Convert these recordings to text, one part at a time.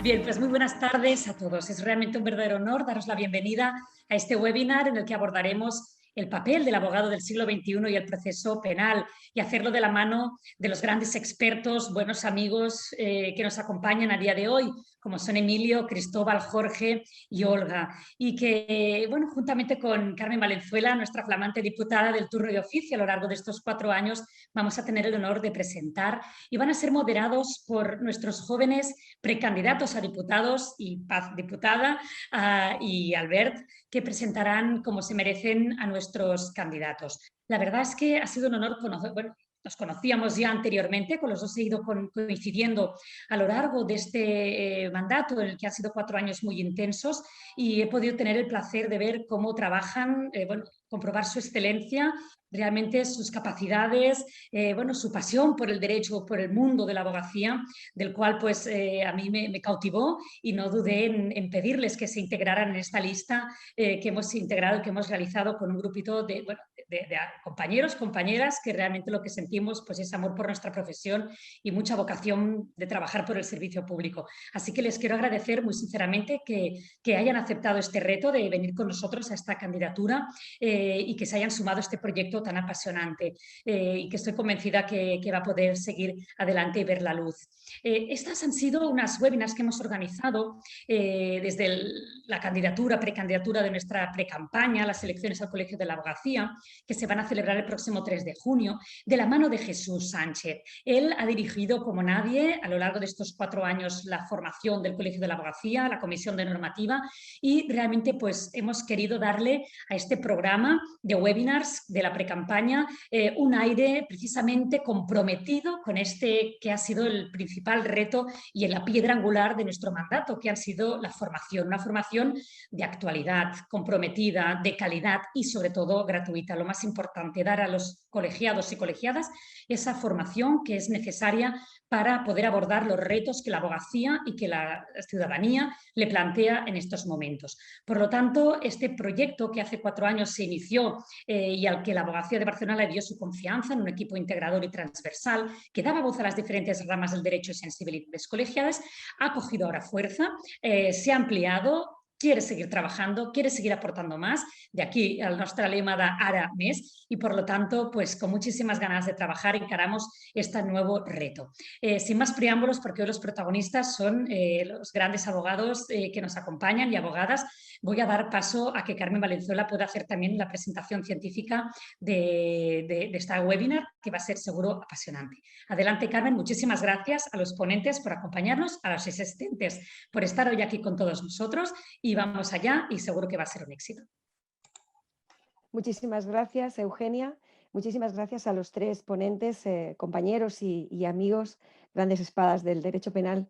Bien, pues muy buenas tardes a todos. Es realmente un verdadero honor daros la bienvenida a este webinar en el que abordaremos el papel del abogado del siglo XXI y el proceso penal, y hacerlo de la mano de los grandes expertos, buenos amigos que nos acompañan a día de hoy, como son Emilio, Cristóbal, Jorge y Olga, y que, bueno, juntamente con Carmen Valenzuela, nuestra flamante diputada del turno de oficio a lo largo de estos 4 años, vamos a tener el honor de presentar, y van a ser moderados por nuestros jóvenes precandidatos a diputados y Paz diputada y Albert, que presentarán como se merecen a nuestros candidatos. La verdad es que ha sido un honor conocer, bueno, nos conocíamos ya anteriormente, con los dos he ido coincidiendo a lo largo de este mandato, en el que han sido 4 años muy intensos, y he podido tener el placer de ver cómo trabajan, bueno, comprobar su excelencia, realmente sus capacidades, bueno, su pasión por el derecho, por el mundo de la abogacía, del cual pues a mí me cautivó, y no dudé en pedirles que se integraran en esta lista que hemos integrado, que hemos realizado con un grupito de, bueno, de compañeros, compañeras, que realmente lo que sentimos pues es amor por nuestra profesión y mucha vocación de trabajar por el servicio público. Así que les quiero agradecer muy sinceramente que hayan aceptado este reto de venir con nosotros a esta candidatura y que se hayan sumado a este proyecto tan apasionante, y que estoy convencida que va a poder seguir adelante y ver la luz. Estas han sido unas webinars que hemos organizado desde la candidatura, precandidatura de nuestra precampaña, las elecciones al Colegio de la Abogacía, que se van a celebrar el próximo 3 de junio, de la mano de Jesús Sánchez. Él ha dirigido como nadie a lo largo de estos 4 años la formación del Colegio de la Abogacía, la Comisión de Normativa, y realmente pues hemos querido darle a este programa de webinars de la precampaña un aire precisamente comprometido con este que ha sido el principal reto y en la piedra angular de nuestro mandato, que ha sido la formación, una formación de actualidad, comprometida, de calidad y sobre todo gratuita. Lo más importante, dar a los colegiados y colegiadas esa formación que es necesaria para poder abordar los retos que la abogacía y que la ciudadanía le plantea en estos momentos. Por lo tanto, este proyecto que hace 4 años se inició y al que la abogacía de Barcelona le dio su confianza en un equipo integrador y transversal que daba voz a las diferentes ramas del derecho y sensibilidades colegiadas, ha cogido ahora fuerza, se ha ampliado, quiere seguir trabajando, quiere seguir aportando más. De aquí el nostre lema de ara més, y por lo tanto, pues con muchísimas ganas de trabajar encaramos este nuevo reto. Sin más preámbulos, porque hoy los protagonistas son los grandes abogados que nos acompañan y abogadas, voy a dar paso a que Carmen Valenzuela pueda hacer también la presentación científica de esta webinar, que va a ser seguro apasionante. Adelante, Carmen. Muchísimas gracias a los ponentes por acompañarnos, a los asistentes por estar hoy aquí con todos nosotros, y vamos allá, y seguro que va a ser un éxito. Muchísimas gracias, Eugenia. Muchísimas gracias a los 3 ponentes, compañeros y amigos, grandes espadas del derecho penal.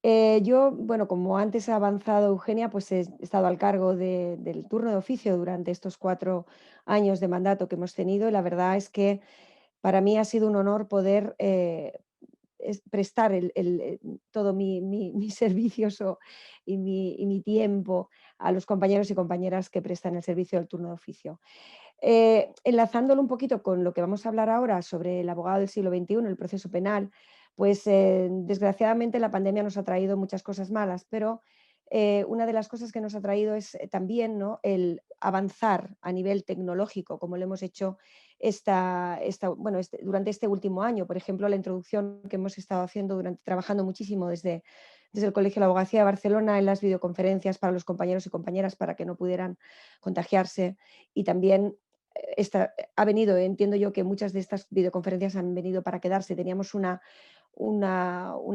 Yo, bueno, como antes ha avanzado Eugenia, pues he estado al cargo del turno de oficio durante estos 4 años de mandato que hemos tenido, y la verdad es que para mí ha sido un honor poder prestar todo mi servicios y mi tiempo a los compañeros y compañeras que prestan el servicio del turno de oficio. Enlazándolo un poquito con lo que vamos a hablar ahora sobre el abogado del siglo XXI, el proceso penal, pues desgraciadamente la pandemia nos ha traído muchas cosas malas, pero una de las cosas que nos ha traído es también, ¿no?, el avanzar a nivel tecnológico, como lo hemos hecho durante este último año. Por ejemplo, la introducción que hemos estado haciendo trabajando muchísimo desde el Colegio de la Abogacía de Barcelona en las videoconferencias para los compañeros y compañeras para que no pudieran contagiarse, y también ha venido, entiendo yo que muchas de estas videoconferencias han venido para quedarse. Teníamos una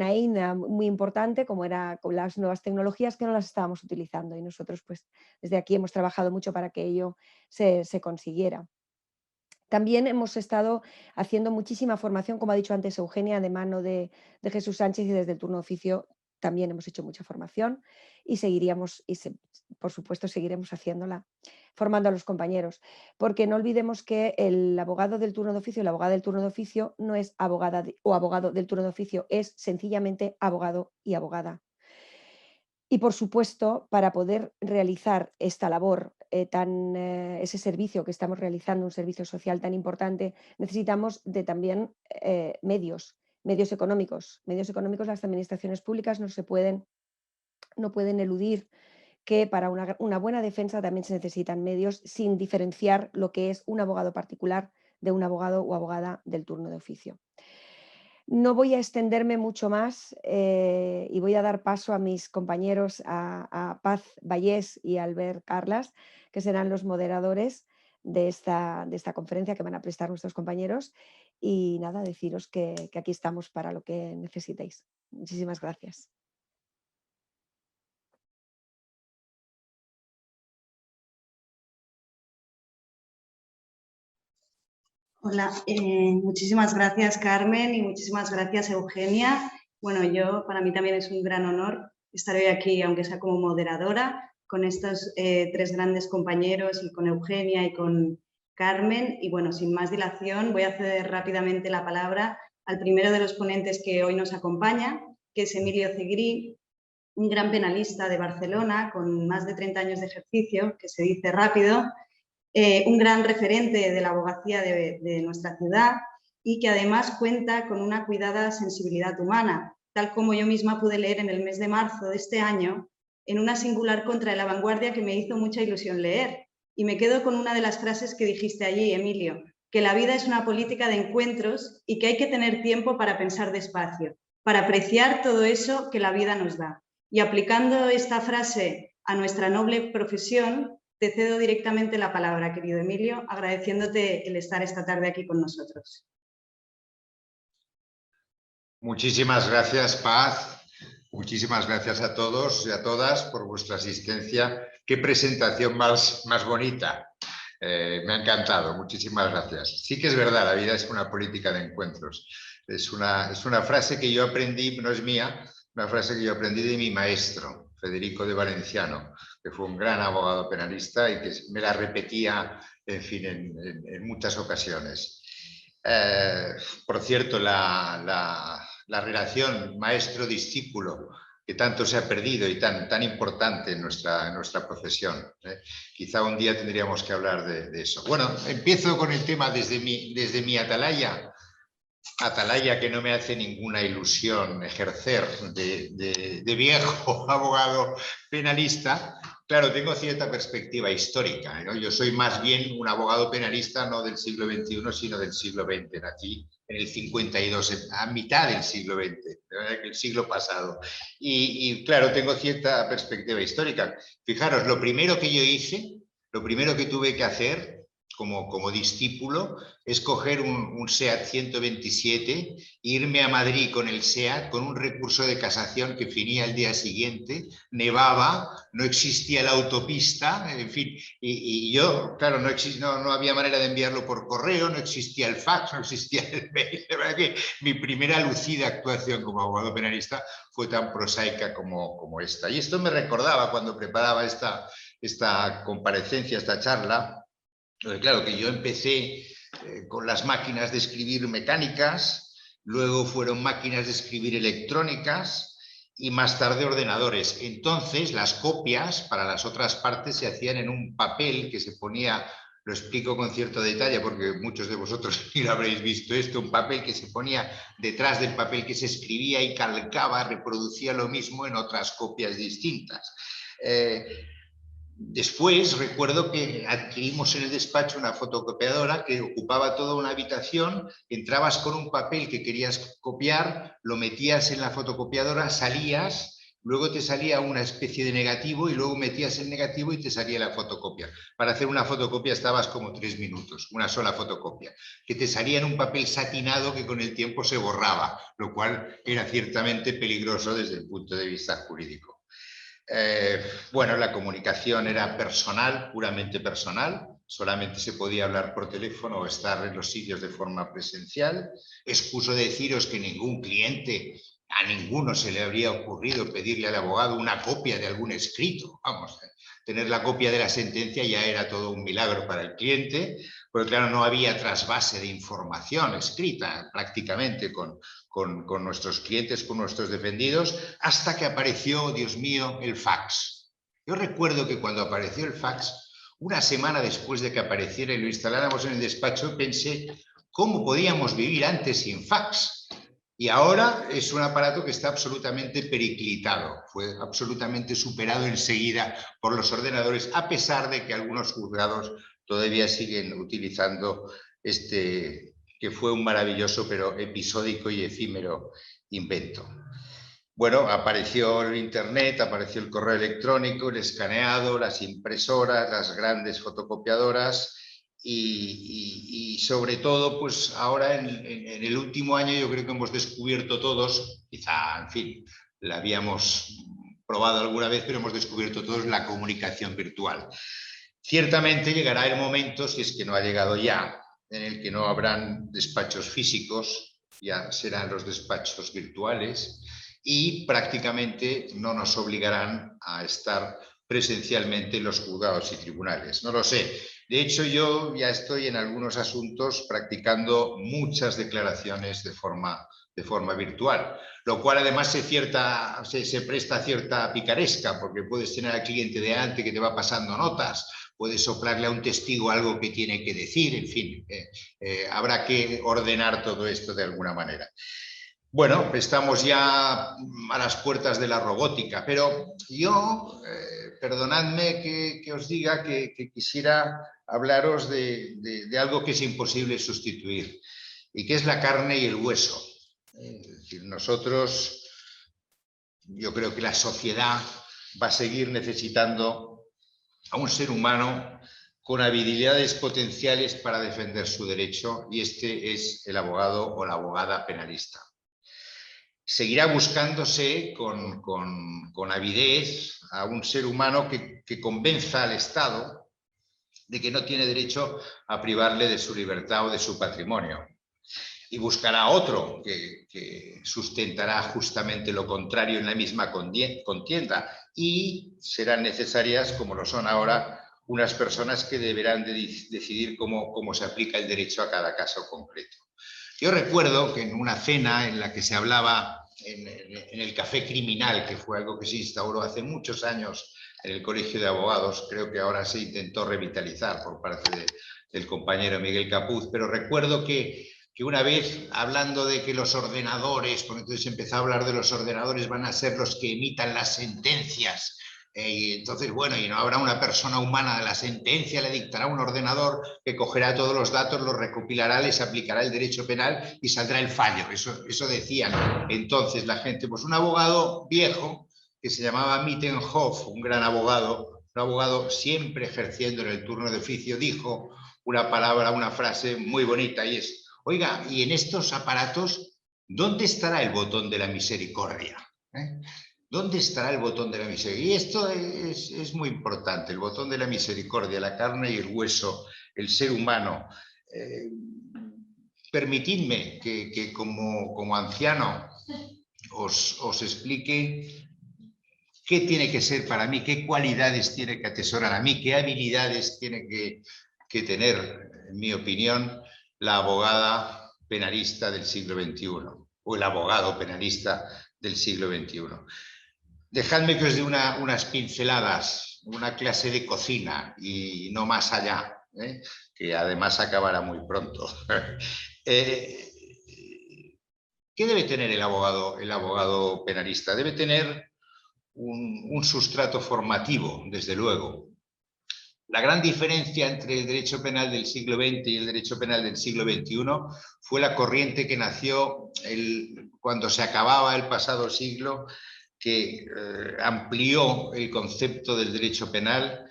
eina muy importante, como era con las nuevas tecnologías, que no las estábamos utilizando, y nosotros pues desde aquí hemos trabajado mucho para que ello se consiguiera. También hemos estado haciendo muchísima formación, como ha dicho antes Eugenia, de mano de Jesús Sánchez, y desde el turno de oficio también hemos hecho mucha formación, y seguiríamos, por supuesto, seguiremos haciéndola, formando a los compañeros. Porque no olvidemos que el abogado del turno de oficio, la abogada del turno de oficio, no es abogada o abogado del turno de oficio, es sencillamente abogado y abogada. Y, por supuesto, para poder realizar esta labor, ese servicio que estamos realizando, un servicio social tan importante, necesitamos de también medios económicos. Medios económicos. Las administraciones públicas no se pueden no pueden eludir que para una buena defensa también se necesitan medios, sin diferenciar lo que es un abogado particular de un abogado o abogada del turno de oficio. No voy a extenderme mucho más y voy a dar paso a mis compañeros, a Paz Vallés y Albert Carlas, que serán los moderadores de esta conferencia que van a prestar nuestros compañeros. Y nada, deciros que aquí estamos para lo que necesitéis. Muchísimas gracias. Hola, muchísimas gracias Carmen y muchísimas gracias Eugenia. Bueno, para mí también es un gran honor estar hoy aquí, aunque sea como moderadora, con estos tres grandes compañeros y con Eugenia y con Carmen. Y bueno, sin más dilación, voy a ceder rápidamente la palabra al primero de los ponentes que hoy nos acompaña, que es Emilio Zegrí, un gran penalista de Barcelona con más de 30 años de ejercicio, que se dice rápido, un gran referente de la abogacía de nuestra ciudad y que además cuenta con una cuidada sensibilidad humana, tal como yo misma pude leer en el mes de marzo de este año en una singular contra de La Vanguardia que me hizo mucha ilusión leer. Y me quedo con una de las frases que dijiste allí, Emilio, que la vida es una política de encuentros y que hay que tener tiempo para pensar despacio, para apreciar todo eso que la vida nos da. Y aplicando esta frase a nuestra noble profesión, te cedo directamente la palabra, querido Emilio, agradeciéndote el estar esta tarde aquí con nosotros. Muchísimas gracias, Paz. Muchísimas gracias a todos y a todas por vuestra asistencia. Qué presentación más bonita. Me ha encantado. Muchísimas gracias. Sí que es verdad, la vida es una política de encuentros. Es una frase que yo aprendí, no es mía, una frase que yo aprendí de mi maestro, Federico de Valenciano, que fue un gran abogado penalista y que me la repetía, en fin, en muchas ocasiones. Por cierto, la relación maestro-discípulo que tanto se ha perdido y tan importante en nuestra profesión. Quizá un día tendríamos que hablar de eso. Bueno, empiezo con el tema desde mi atalaya. Atalaya que no me hace ninguna ilusión ejercer de viejo abogado penalista. Claro, tengo cierta perspectiva histórica, ¿no? Yo soy más bien un abogado penalista no del siglo XXI, sino del siglo XX. Nací en el 52, a mitad del siglo XX, el siglo pasado. Y claro, tengo cierta perspectiva histórica. Fijaros, lo primero que yo hice, lo primero que tuve que hacer como discípulo es coger un SEAT 127, irme a Madrid con el SEAT, con un recurso de casación que finía el día siguiente, nevaba, no existía la autopista, en fin, y yo, claro, no había manera de enviarlo por correo, no existía el fax, no existía el mail. La verdad que mi primera lucida actuación como abogado penalista fue tan prosaica como esta. Y esto me recordaba cuando preparaba esta comparecencia, esta charla. Claro que yo empecé con las máquinas de escribir mecánicas, luego fueron máquinas de escribir electrónicas y más tarde ordenadores. Entonces las copias para las otras partes se hacían en un papel que se ponía, lo explico con cierto detalle porque muchos de vosotros ni lo habréis visto esto, un papel que se ponía detrás del papel que se escribía y calcaba, reproducía lo mismo en otras copias distintas. Después recuerdo que adquirimos en el despacho una fotocopiadora que ocupaba toda una habitación, entrabas con un papel que querías copiar, lo metías en la fotocopiadora, salías, luego te salía una especie de negativo y luego metías el negativo y te salía la fotocopia. Para hacer una fotocopia estabas como 3 minutos, una sola fotocopia, que te salía en un papel satinado que con el tiempo se borraba, lo cual era ciertamente peligroso desde el punto de vista jurídico. Bueno, la comunicación era personal, puramente personal, solamente se podía hablar por teléfono o estar en los sitios de forma presencial. Excuso deciros que ningún cliente, a ninguno se le habría ocurrido pedirle al abogado una copia de algún escrito. Vamos, tener la copia de la sentencia ya era todo un milagro para el cliente, porque claro, no había trasvase de información escrita prácticamente con nuestros clientes, con nuestros defendidos, hasta que apareció, Dios mío, el fax. Yo recuerdo que cuando apareció el fax, una semana después de que apareciera y lo instaláramos en el despacho, pensé, ¿cómo podíamos vivir antes sin fax? Y ahora es un aparato que está absolutamente periclitado, fue absolutamente superado enseguida por los ordenadores, a pesar de que algunos juzgados todavía siguen utilizando este, que fue un maravilloso pero episódico y efímero invento. Bueno, apareció el Internet, apareció el correo electrónico, el escaneado, las impresoras, las grandes fotocopiadoras y sobre todo, pues ahora en el último año yo creo que hemos descubierto todos, quizá, en fin, la habíamos probado alguna vez, pero hemos descubierto todos la comunicación virtual. Ciertamente llegará el momento, si es que no ha llegado ya, en el que no habrán despachos físicos, ya serán los despachos virtuales, y prácticamente no nos obligarán a estar presencialmente en los juzgados y tribunales. No lo sé. De hecho, yo ya estoy en algunos asuntos practicando muchas declaraciones de forma virtual, lo cual además se presta a cierta picaresca, porque puedes tener al cliente delante que te va pasando notas, puedes soplarle a un testigo algo que tiene que decir, en fin, habrá que ordenar todo esto de alguna manera. Bueno, estamos ya a las puertas de la robótica, pero yo, perdonadme que os diga que quisiera hablaros de algo que es imposible sustituir y que es la carne y el hueso. Es decir, nosotros, yo creo que la sociedad va a seguir necesitando a un ser humano con habilidades potenciales para defender su derecho, y este es el abogado o la abogada penalista. Seguirá buscándose con avidez a un ser humano que convenza al Estado de que no tiene derecho a privarle de su libertad o de su patrimonio. Y buscará otro que sustentará justamente lo contrario en la misma contienda. Y serán necesarias, como lo son ahora, unas personas que deberán decidir cómo se aplica el derecho a cada caso concreto. Yo recuerdo que en una cena en la que se hablaba en el café criminal, que fue algo que se instauró hace muchos años en el Colegio de Abogados, creo que ahora se intentó revitalizar por parte del compañero Miguel Capuz, pero recuerdo que una vez, hablando de que los ordenadores, porque entonces empezó a hablar de los ordenadores, van a ser los que emitan las sentencias, y entonces, bueno, y no habrá una persona humana, la sentencia le dictará un ordenador que cogerá todos los datos, los recopilará, les aplicará el derecho penal y saldrá el fallo. Eso decían entonces la gente. Pues un abogado viejo que se llamaba Mittenhoff, un gran abogado, un abogado siempre ejerciendo en el turno de oficio, dijo una palabra, una frase muy bonita, y es: oiga, y en estos aparatos, ¿dónde estará el botón de la misericordia? ¿Dónde estará el botón de la misericordia? Y esto es muy importante, el botón de la misericordia, la carne y el hueso, el ser humano. Permitidme que como anciano os explique qué tiene que ser para mí, qué cualidades tiene que atesorar a mí, qué habilidades tiene que tener, en mi opinión, la abogada penalista del siglo XXI o el abogado penalista del siglo XXI. Dejadme que os dé unas pinceladas, una clase de cocina y no más allá, que además acabará muy pronto. ¿Qué debe tener el abogado penalista? Debe tener un sustrato formativo, desde luego. La gran diferencia entre el derecho penal del siglo XX y el derecho penal del siglo XXI fue la corriente que nació cuando se acababa el pasado siglo, que amplió el concepto del derecho penal,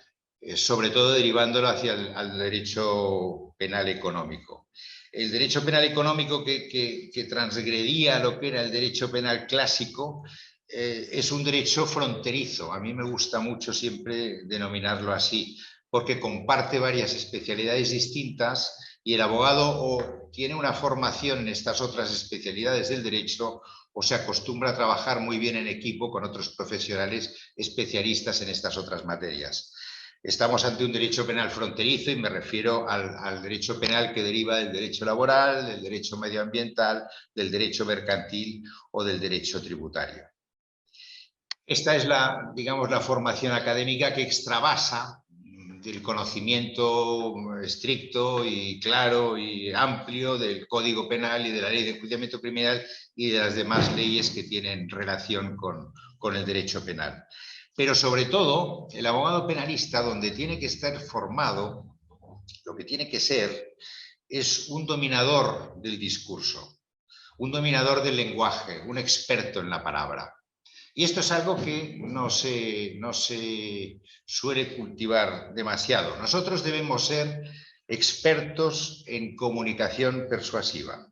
sobre todo derivándolo hacia el derecho penal económico. El derecho penal económico que transgredía lo que era el derecho penal clásico es un derecho fronterizo. A mí me gusta mucho siempre denominarlo así, porque comparte varias especialidades distintas y el abogado o tiene una formación en estas otras especialidades del derecho o se acostumbra a trabajar muy bien en equipo con otros profesionales especialistas en estas otras materias. Estamos ante un derecho penal fronterizo y me refiero al derecho penal que deriva del derecho laboral, del derecho medioambiental, del derecho mercantil o del derecho tributario. Esta es digamos, la formación académica que extravasa del conocimiento estricto y claro y amplio del Código Penal y de la Ley de Enjuiciamiento Criminal y de las demás leyes que tienen relación con el derecho penal. Pero sobre todo, el abogado penalista, donde tiene que estar formado, lo que tiene que ser es un dominador del discurso, un dominador del lenguaje, un experto en la palabra. Y esto es algo que no se suele cultivar demasiado. Nosotros debemos ser expertos en comunicación persuasiva.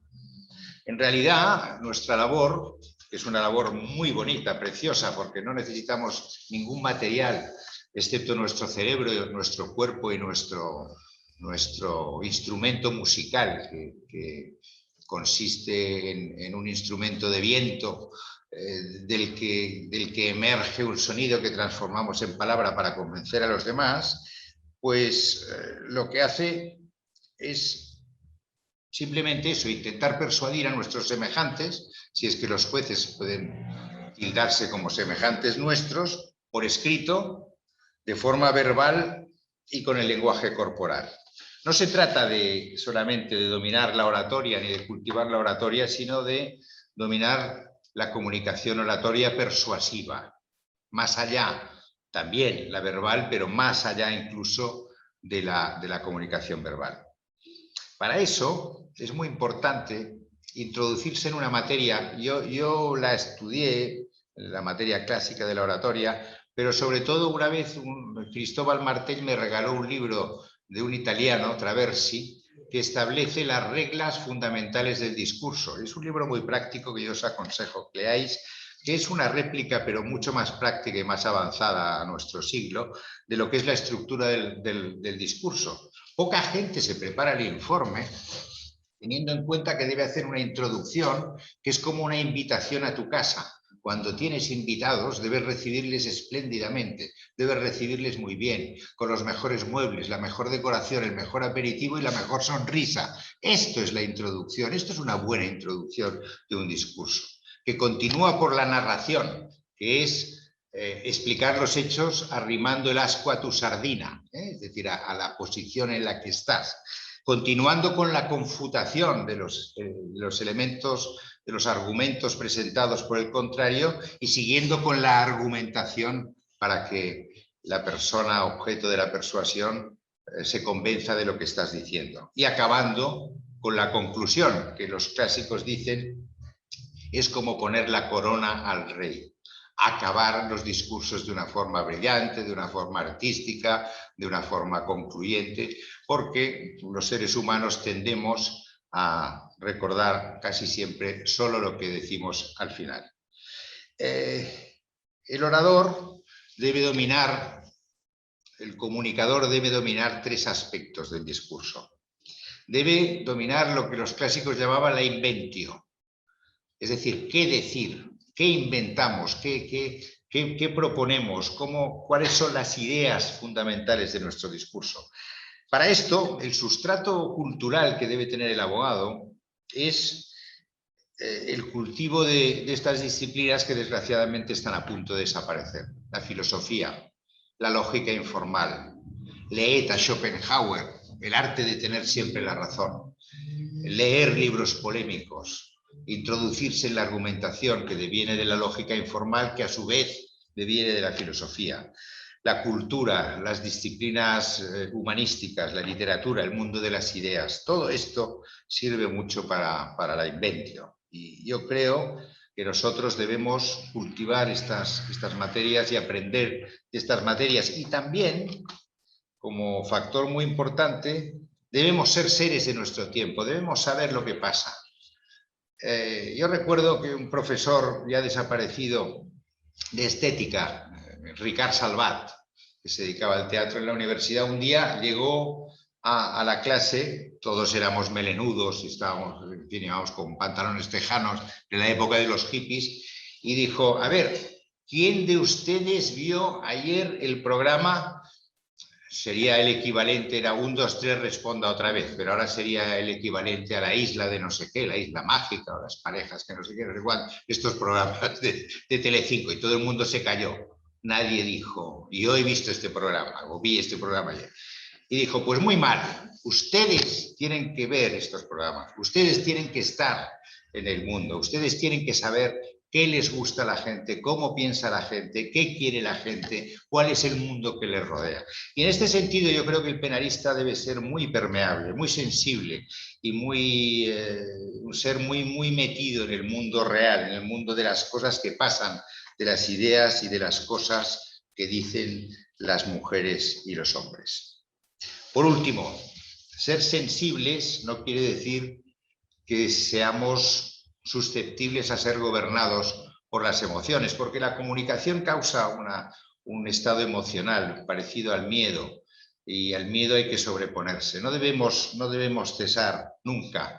En realidad, nuestra labor, que es una labor muy bonita, preciosa, porque no necesitamos ningún material, excepto nuestro cerebro, nuestro cuerpo y nuestro instrumento musical, que consiste en un instrumento de viento, del que emerge un sonido que transformamos en palabra para convencer a los demás, pues lo que hace es simplemente eso, intentar persuadir a nuestros semejantes, si es que los jueces pueden tildarse como semejantes nuestros, por escrito, de forma verbal y con el lenguaje corporal. No se trata solamente de dominar la oratoria ni de cultivar la oratoria, sino de dominar la comunicación oratoria persuasiva, más allá también la verbal, pero más allá incluso de la comunicación verbal. Para eso es muy importante introducirse en una materia. Yo la estudié, la materia clásica de la oratoria, pero sobre todo una vez Cristóbal Martell me regaló un libro de un italiano, Traversi, que establece las reglas fundamentales del discurso. Es un libro muy práctico que yo os aconsejo que leáis, que es una réplica, pero mucho más práctica y más avanzada a nuestro siglo, de lo que es la estructura del discurso. Poca gente se prepara el informe teniendo en cuenta que debe hacer una introducción, que es como una invitación a tu casa. Cuando tienes invitados, debes recibirles espléndidamente, debes recibirles muy bien, con los mejores muebles, la mejor decoración, el mejor aperitivo y la mejor sonrisa. Esto es la introducción, esto es una buena introducción de un discurso, que continúa por la narración, que es explicar los hechos arrimando el ascua a tu sardina, es decir, a la posición en la que estás. Continuando con la confutación de los elementos, de los argumentos presentados por el contrario y siguiendo con la argumentación para que la persona objeto de la persuasión se convenza de lo que estás diciendo. Y acabando con la conclusión, que los clásicos dicen es como poner la corona al rey. Acabar los discursos de una forma brillante, de una forma artística, de una forma concluyente, porque los seres humanos tendemos a recordar casi siempre solo lo que decimos al final. El orador debe dominar, el comunicador debe dominar tres aspectos del discurso. Debe dominar lo que los clásicos llamaban la inventio, es decir, qué decir, qué inventamos, qué proponemos, cuáles son las ideas fundamentales de nuestro discurso. Para esto, el sustrato cultural que debe tener el abogado es el cultivo de estas disciplinas que desgraciadamente están a punto de desaparecer. La filosofía, la lógica informal, leed a Schopenhauer, el arte de tener siempre la razón, leer libros polémicos, introducirse en la argumentación que deviene de la lógica informal, que a su vez deviene de la filosofía. La cultura, las disciplinas humanísticas, la literatura, el mundo de las ideas, todo esto sirve mucho para la inventio. Y yo creo que nosotros debemos cultivar estas materias y aprender de estas materias. Y también, como factor muy importante, debemos ser seres de nuestro tiempo, debemos saber lo que pasa. Yo recuerdo que un profesor ya desaparecido de estética, Ricard Salvat, que se dedicaba al teatro en la universidad, un día llegó a la clase, todos éramos melenudos y íbamos con pantalones tejanos de la época de los hippies, y dijo, a ver, ¿quién de ustedes vio ayer el programa? Sería el equivalente, era 1, 2, 3, responda otra vez, pero ahora sería el equivalente a la isla de no sé qué, la isla mágica o las parejas que no sé qué, no sé cuánto, estos programas de Telecinco, y todo el mundo se cayó. nadie dijo, y yo he visto este programa, o vi este programa ayer, y dijo, pues muy mal, ustedes tienen que ver estos programas, ustedes tienen que estar en el mundo, ustedes tienen que saber qué les gusta a la gente, cómo piensa la gente, qué quiere la gente, cuál es el mundo que les rodea. Y en este sentido yo creo que el penalista debe ser muy permeable, muy sensible y ser muy metido en el mundo real, en el mundo de las cosas que pasan, de las ideas y de las cosas que dicen las mujeres y los hombres. Por último, ser sensibles no quiere decir que seamos susceptibles a ser gobernados por las emociones, porque la comunicación causa un estado emocional parecido al miedo, y al miedo hay que sobreponerse. No debemos cesar nunca,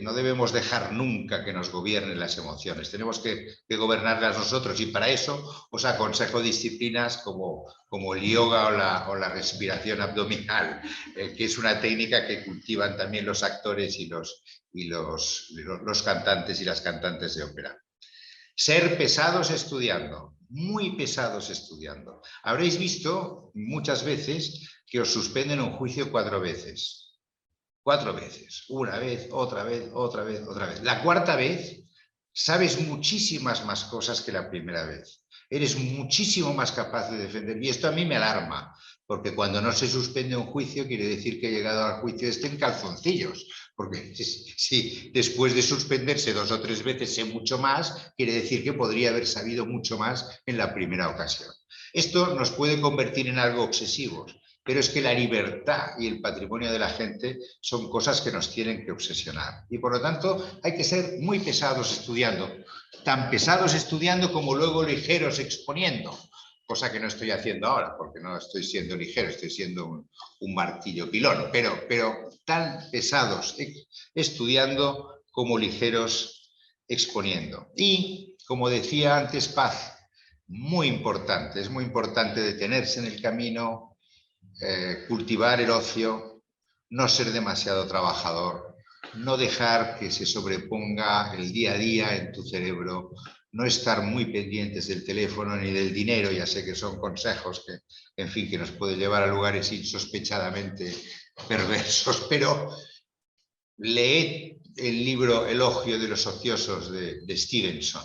no debemos dejar nunca que nos gobiernen las emociones. Tenemos que gobernarlas nosotros, y para eso os aconsejo disciplinas como el yoga o la respiración abdominal, que es una técnica que cultivan también los actores y los cantantes y las cantantes de ópera. Ser pesados estudiando, muy pesados estudiando. Habréis visto muchas veces que os suspenden un juicio 4 veces. 4 veces. Una vez, otra vez, otra vez, otra vez. La cuarta vez sabes muchísimas más cosas que la primera vez. Eres muchísimo más capaz de defender. Y esto a mí me alarma, porque cuando no se suspende un juicio quiere decir que he llegado al juicio en calzoncillos. Porque si después de suspenderse 2 o 3 veces sé mucho más, quiere decir que podría haber sabido mucho más en la primera ocasión. Esto nos puede convertir en algo obsesivos, pero es que la libertad y el patrimonio de la gente son cosas que nos tienen que obsesionar. Y por lo tanto hay que ser muy pesados estudiando, tan pesados estudiando como luego ligeros exponiendo. Cosa que no estoy haciendo ahora, porque no estoy siendo ligero, estoy siendo un martillo pilón, pero tan pesados estudiando como ligeros exponiendo. Y, como decía antes Paz, es muy importante detenerse en el camino, cultivar el ocio, no ser demasiado trabajador, no dejar que se sobreponga el día a día en tu cerebro, no estar muy pendientes del teléfono ni del dinero. Ya sé que son consejos que nos pueden llevar a lugares insospechadamente perversos, pero leed el libro Elogio de los ociosos de Stevenson,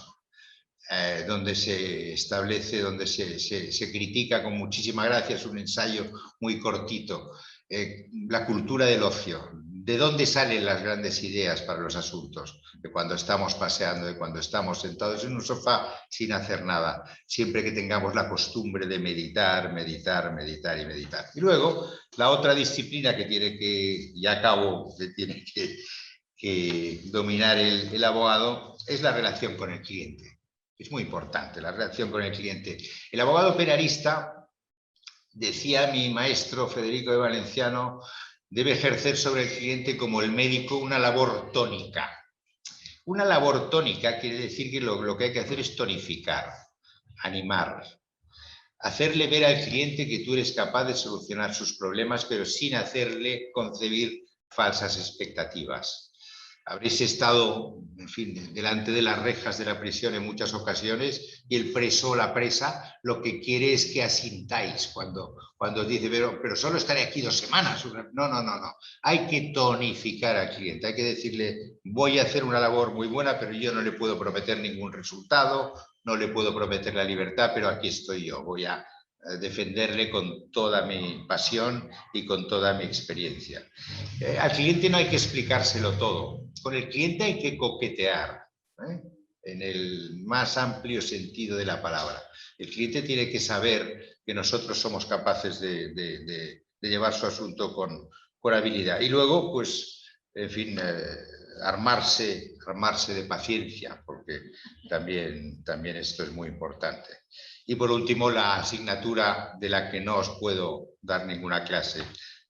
donde se establece, donde se critica con muchísima gracia, es un ensayo muy cortito, la cultura del ocio. ¿De dónde salen las grandes ideas para los asuntos? De cuando estamos paseando, de cuando estamos sentados en un sofá sin hacer nada, siempre que tengamos la costumbre de meditar, meditar, meditar y meditar. Y luego, la otra disciplina que tiene que, y acabo, que tiene que dominar el abogado, es la relación con el cliente. Es muy importante la relación con el cliente. El abogado penalista, decía mi maestro Federico de Valenciano, debe ejercer sobre el cliente como el médico una labor tónica. Una labor tónica quiere decir que lo que hay que hacer es tonificar, animar, hacerle ver al cliente que tú eres capaz de solucionar sus problemas, pero sin hacerle concebir falsas expectativas. Habréis estado, en fin, delante de las rejas de la prisión en muchas ocasiones, y el preso o la presa lo que quiere es que asintáis cuando os dice, pero solo estaré aquí 2 semanas. No. Hay que tonificar al cliente, hay que decirle, voy a hacer una labor muy buena, pero yo no le puedo prometer ningún resultado, no le puedo prometer la libertad, pero aquí estoy yo, voy a defenderle con toda mi pasión y con toda mi experiencia. Al cliente no hay que explicárselo todo. Con el cliente hay que coquetear, en el más amplio sentido de la palabra. El cliente tiene que saber que nosotros somos capaces de llevar su asunto con habilidad. Y luego, pues, en fin, armarse de paciencia, porque también esto es muy importante. Y por último, la asignatura de la que no os puedo dar ninguna clase,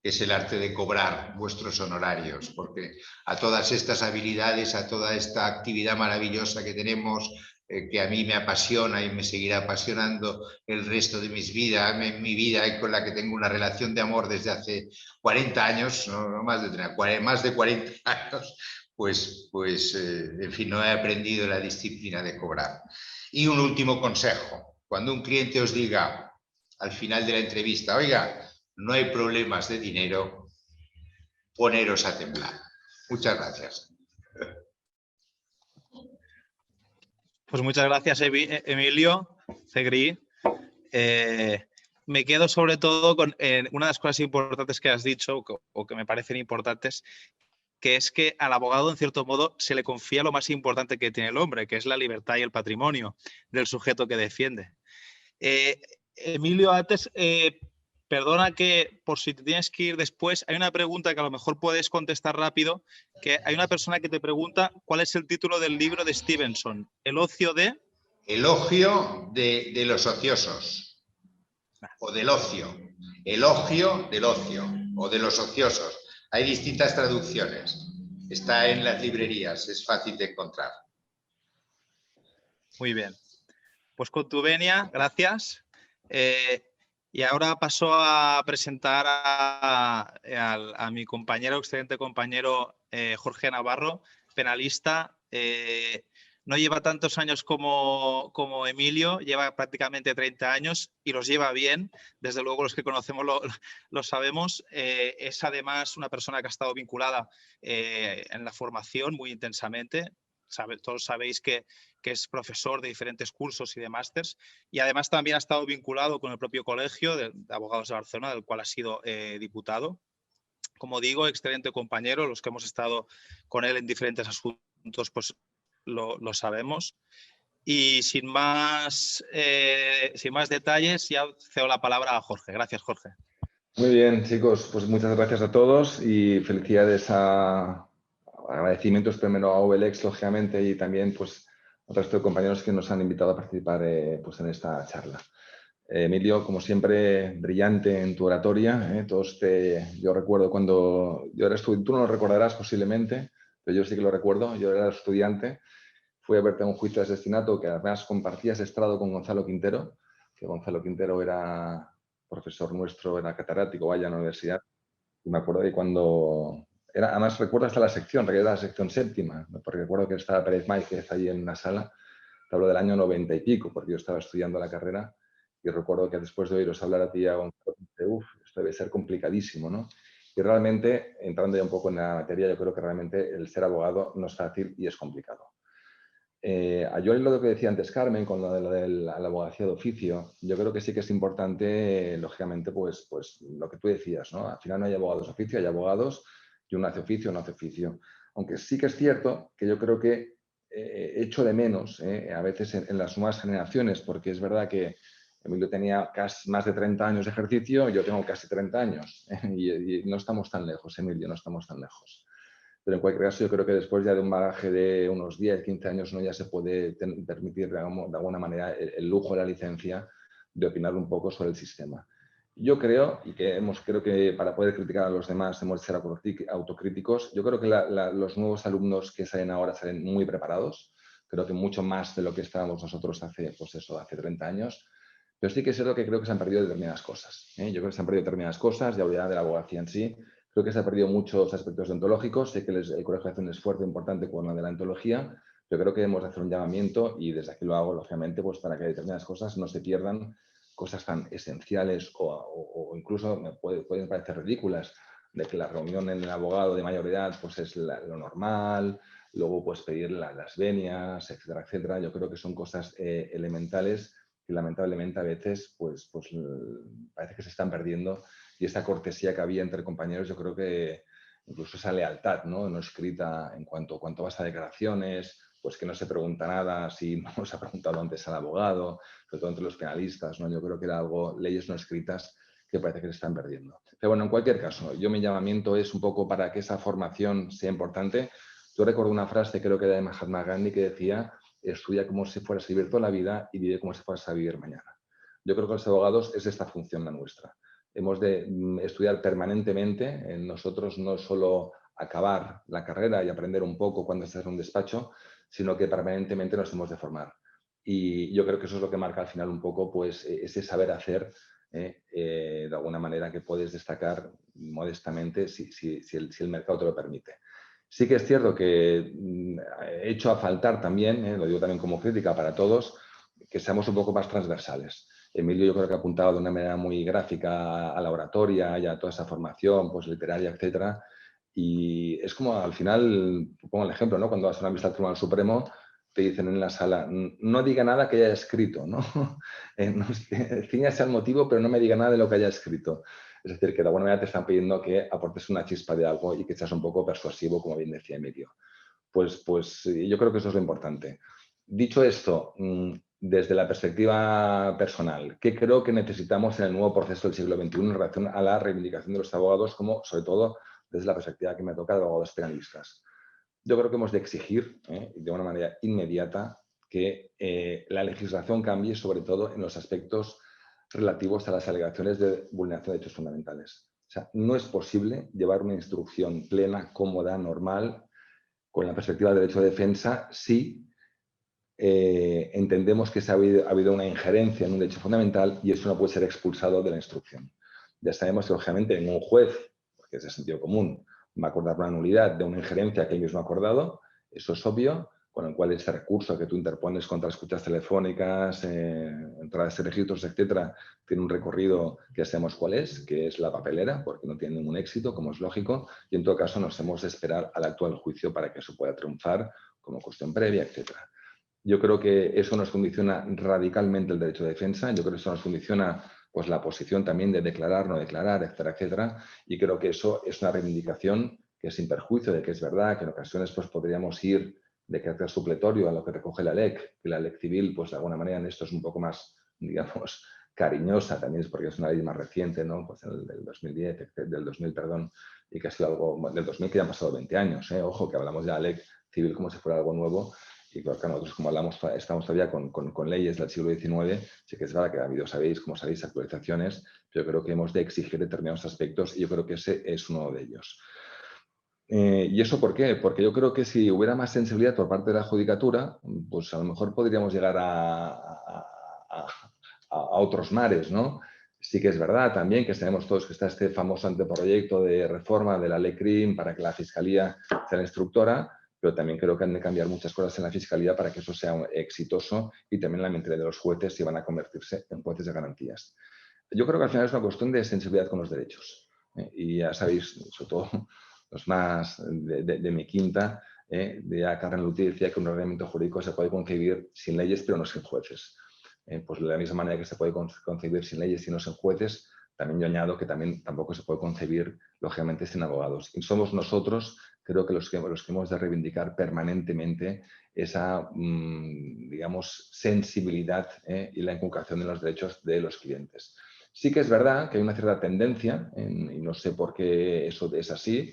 que es el arte de cobrar vuestros honorarios, porque a todas estas habilidades, a toda esta actividad maravillosa que tenemos, que a mí me apasiona y me seguirá apasionando el resto de mi vida, y con la que tengo una relación de amor desde hace 40 años, no más de 40 años, pues en fin, no he aprendido la disciplina de cobrar. Y un último consejo: cuando un cliente os diga al final de la entrevista, oiga, no hay problemas de dinero, poneros a temblar. Muchas gracias. Pues muchas gracias, Emilio Segrí. Me quedo sobre todo con una de las cosas importantes que has dicho o que me parecen importantes, que es que al abogado, en cierto modo, se le confía lo más importante que tiene el hombre, que es la libertad y el patrimonio del sujeto que defiende. Emilio, antes, perdona que por si te tienes que ir después, hay una pregunta que a lo mejor puedes contestar rápido, que hay una persona que te pregunta cuál es el título del libro de Stevenson, El ocio de... Elogio de los ociosos, o del ocio, elogio del ocio, o de los ociosos. Hay distintas traducciones. Está en las librerías, es fácil de encontrar. Muy bien. Pues con tu venia, gracias. Y ahora paso a presentar a mi compañero, excelente compañero Jorge Navarro, penalista. No lleva tantos años como Emilio, lleva prácticamente 30 años y los lleva bien. Desde luego los que conocemos lo sabemos. Es además una persona que ha estado vinculada en la formación muy intensamente. Todos sabéis que es profesor de diferentes cursos y de másters, y además también ha estado vinculado con el propio Colegio de Abogados de Barcelona, del cual ha sido diputado. Como digo, excelente compañero, los que hemos estado con él en diferentes asuntos pues lo sabemos. Y sin más detalles, ya cedo la palabra a Jorge. Gracias, Jorge. Muy bien, chicos, pues muchas gracias a todos y felicidades agradecimientos primero a OLX, lógicamente, y también pues, al resto de compañeros que nos han invitado a participar pues, en esta charla. Emilio, como siempre, brillante en tu oratoria. Yo recuerdo cuando yo era estudiante, tú no lo recordarás posiblemente, pero yo sí que lo recuerdo. Yo era estudiante, fui a verte en un juicio de asesinato que además compartías estrado con Gonzalo Quintero, que Gonzalo Quintero era profesor nuestro, era catedrático, vaya, en la universidad. Y me acuerdo de cuando... además recuerdo hasta la sección, que era la sección séptima, porque recuerdo que estaba Pérez Máiquez ahí en una sala, te hablo del año 90 y pico, porque yo estaba estudiando la carrera, y recuerdo que después de oíros hablar a ti, a Gonzalo, esto debe ser complicadísimo, ¿no? Y realmente, entrando ya un poco en la materia, yo creo que realmente el ser abogado no es fácil y es complicado. Yo lo que decía antes Carmen, con lo de la abogacía de oficio, yo creo que sí que es importante, lógicamente, pues lo que tú decías, ¿no? Al final no hay abogados de oficio, hay abogados y uno hace oficio, no hace oficio. Aunque sí que es cierto que yo creo que echo de menos a veces en las nuevas generaciones, porque es verdad que Emilio tenía casi más de 30 años de ejercicio, yo tengo casi 30 años y no estamos tan lejos, Emilio, no estamos tan lejos. Pero en cualquier caso yo creo que después ya de un bagaje de unos 10, 15 años no ya se puede permitir de alguna manera el lujo de la licencia de opinar un poco sobre el sistema. Yo creo, y que creo que para poder criticar a los demás hemos de ser autocríticos, yo creo que los nuevos alumnos que salen ahora salen muy preparados, creo que mucho más de lo que estábamos nosotros hace 30 años, pero sí que es cierto que creo que se han perdido determinadas cosas. Yo creo que se han perdido determinadas cosas, ya hablaré de la abogacía en sí. Creo que se ha perdido muchos aspectos deontológicos. Sé que el colegio hace un esfuerzo importante con la de la ontología, pero creo que debemos hacer un llamamiento y desde aquí lo hago, lógicamente, pues para que determinadas cosas no se pierdan, cosas tan esenciales o incluso pueden parecer ridículas, de que la reunión en el abogado de mayor edad pues es lo normal, luego pues pedir las venias, etcétera, etcétera. Yo creo que son cosas elementales que lamentablemente a veces pues parece que se están perdiendo. Y esa cortesía que había entre compañeros, yo creo que incluso esa lealtad no escrita en cuanto vas a declaraciones, pues que no se pregunta nada, si no se ha preguntado antes al abogado, sobre todo entre los penalistas, ¿no? Yo creo que era leyes no escritas que parece que se están perdiendo. Pero bueno, en cualquier caso, mi llamamiento es un poco para que esa formación sea importante. Yo recuerdo una frase, creo que era de Mahatma Gandhi, que decía: estudia como si fueras a vivir toda la vida y vive como si fueras a vivir mañana. Yo creo que los abogados es esta función la nuestra. Hemos de estudiar permanentemente, nosotros no solo acabar la carrera y aprender un poco cuando estás en un despacho, sino que permanentemente nos hemos de formar. Y yo creo que eso es lo que marca al final un poco pues, ese saber hacer, de alguna manera que puedes destacar modestamente si el mercado te lo permite. Sí que es cierto que he hecho a faltar también, lo digo también como crítica para todos, que seamos un poco más transversales. Emilio yo creo que ha apuntado de una manera muy gráfica a la oratoria y a toda esa formación pues, literaria, etcétera. Y es como al final, pongo el ejemplo, ¿no? Cuando vas a una visita al Tribunal Supremo, te dicen en la sala, no diga nada que haya escrito, ¿no? Ciñase al motivo, pero no me diga nada de lo que haya escrito. Es decir, que de alguna manera te están pidiendo que aportes una chispa de algo y que seas un poco persuasivo, como bien decía Emilio. Pues yo creo que eso es lo importante. Dicho esto, desde la perspectiva personal, ¿qué creo que necesitamos en el nuevo proceso del siglo XXI en relación a la reivindicación de los abogados, como sobre todo desde la perspectiva que me toca de abogados penalistas? Yo creo que hemos de exigir, de una manera inmediata, que la legislación cambie, sobre todo en los aspectos relativos a las alegaciones de vulneración de derechos fundamentales. O sea, no es posible llevar una instrucción plena, cómoda, normal, con la perspectiva de derecho de defensa, si entendemos que ha habido una injerencia en un derecho fundamental y eso no puede ser expulsado de la instrucción. Ya sabemos que, lógicamente, en un juez, porque es de sentido común, va a acordar una nulidad de una injerencia que él mismo ha acordado, eso es obvio, con el cual ese recurso que tú interpones contra escuchas telefónicas, entradas de registros, etcétera, tiene un recorrido que sabemos cuál es, que es la papelera, porque no tiene ningún éxito, como es lógico, y en todo caso nos hemos de esperar al actual juicio para que eso pueda triunfar como cuestión previa, etcétera. Yo creo que eso nos condiciona radicalmente el derecho de defensa, yo creo que eso nos condiciona pues, la posición también de declarar, no declarar, etcétera, etcétera, y creo que eso es una reivindicación que sin perjuicio de que es verdad que en ocasiones pues, podríamos ir de carácter supletorio a lo que recoge la LEC, que la LEC civil, pues de alguna manera en esto es un poco más, digamos, cariñosa, también es porque es una ley más reciente, ¿no? Pues del 2010, del 2000, perdón, y que ha sido algo, del 2000 que ya han pasado 20 años, ojo, que hablamos de la LEC civil como si fuera algo nuevo, y claro que nosotros como hablamos, estamos todavía con leyes del siglo XIX, sí que es verdad que ha habido, como sabéis, actualizaciones, pero yo creo que hemos de exigir determinados aspectos y yo creo que ese es uno de ellos. ¿Y eso por qué? Porque yo creo que si hubiera más sensibilidad por parte de la judicatura, pues a lo mejor podríamos llegar a otros mares, ¿no? Sí que es verdad también que sabemos todos que está este famoso anteproyecto de reforma de la ley CRIM para que la Fiscalía sea la instructora, pero también creo que han de cambiar muchas cosas en la Fiscalía para que eso sea exitoso y también la mentalidad de los jueces si van a convertirse en jueces de garantías. Yo creo que al final es una cuestión de sensibilidad con los derechos. Y ya sabéis, sobre todo los más de mi quinta, de Carmen Lutí decía que un ordenamiento jurídico se puede concebir sin leyes, pero no sin jueces. Pues de la misma manera que se puede concebir sin leyes y no sin jueces, también yo añado que también tampoco se puede concebir, lógicamente, sin abogados. Y somos nosotros, creo que los que hemos de reivindicar permanentemente esa, digamos, sensibilidad y la inculcación de los derechos de los clientes. Sí que es verdad que hay una cierta tendencia, y no sé por qué eso es así,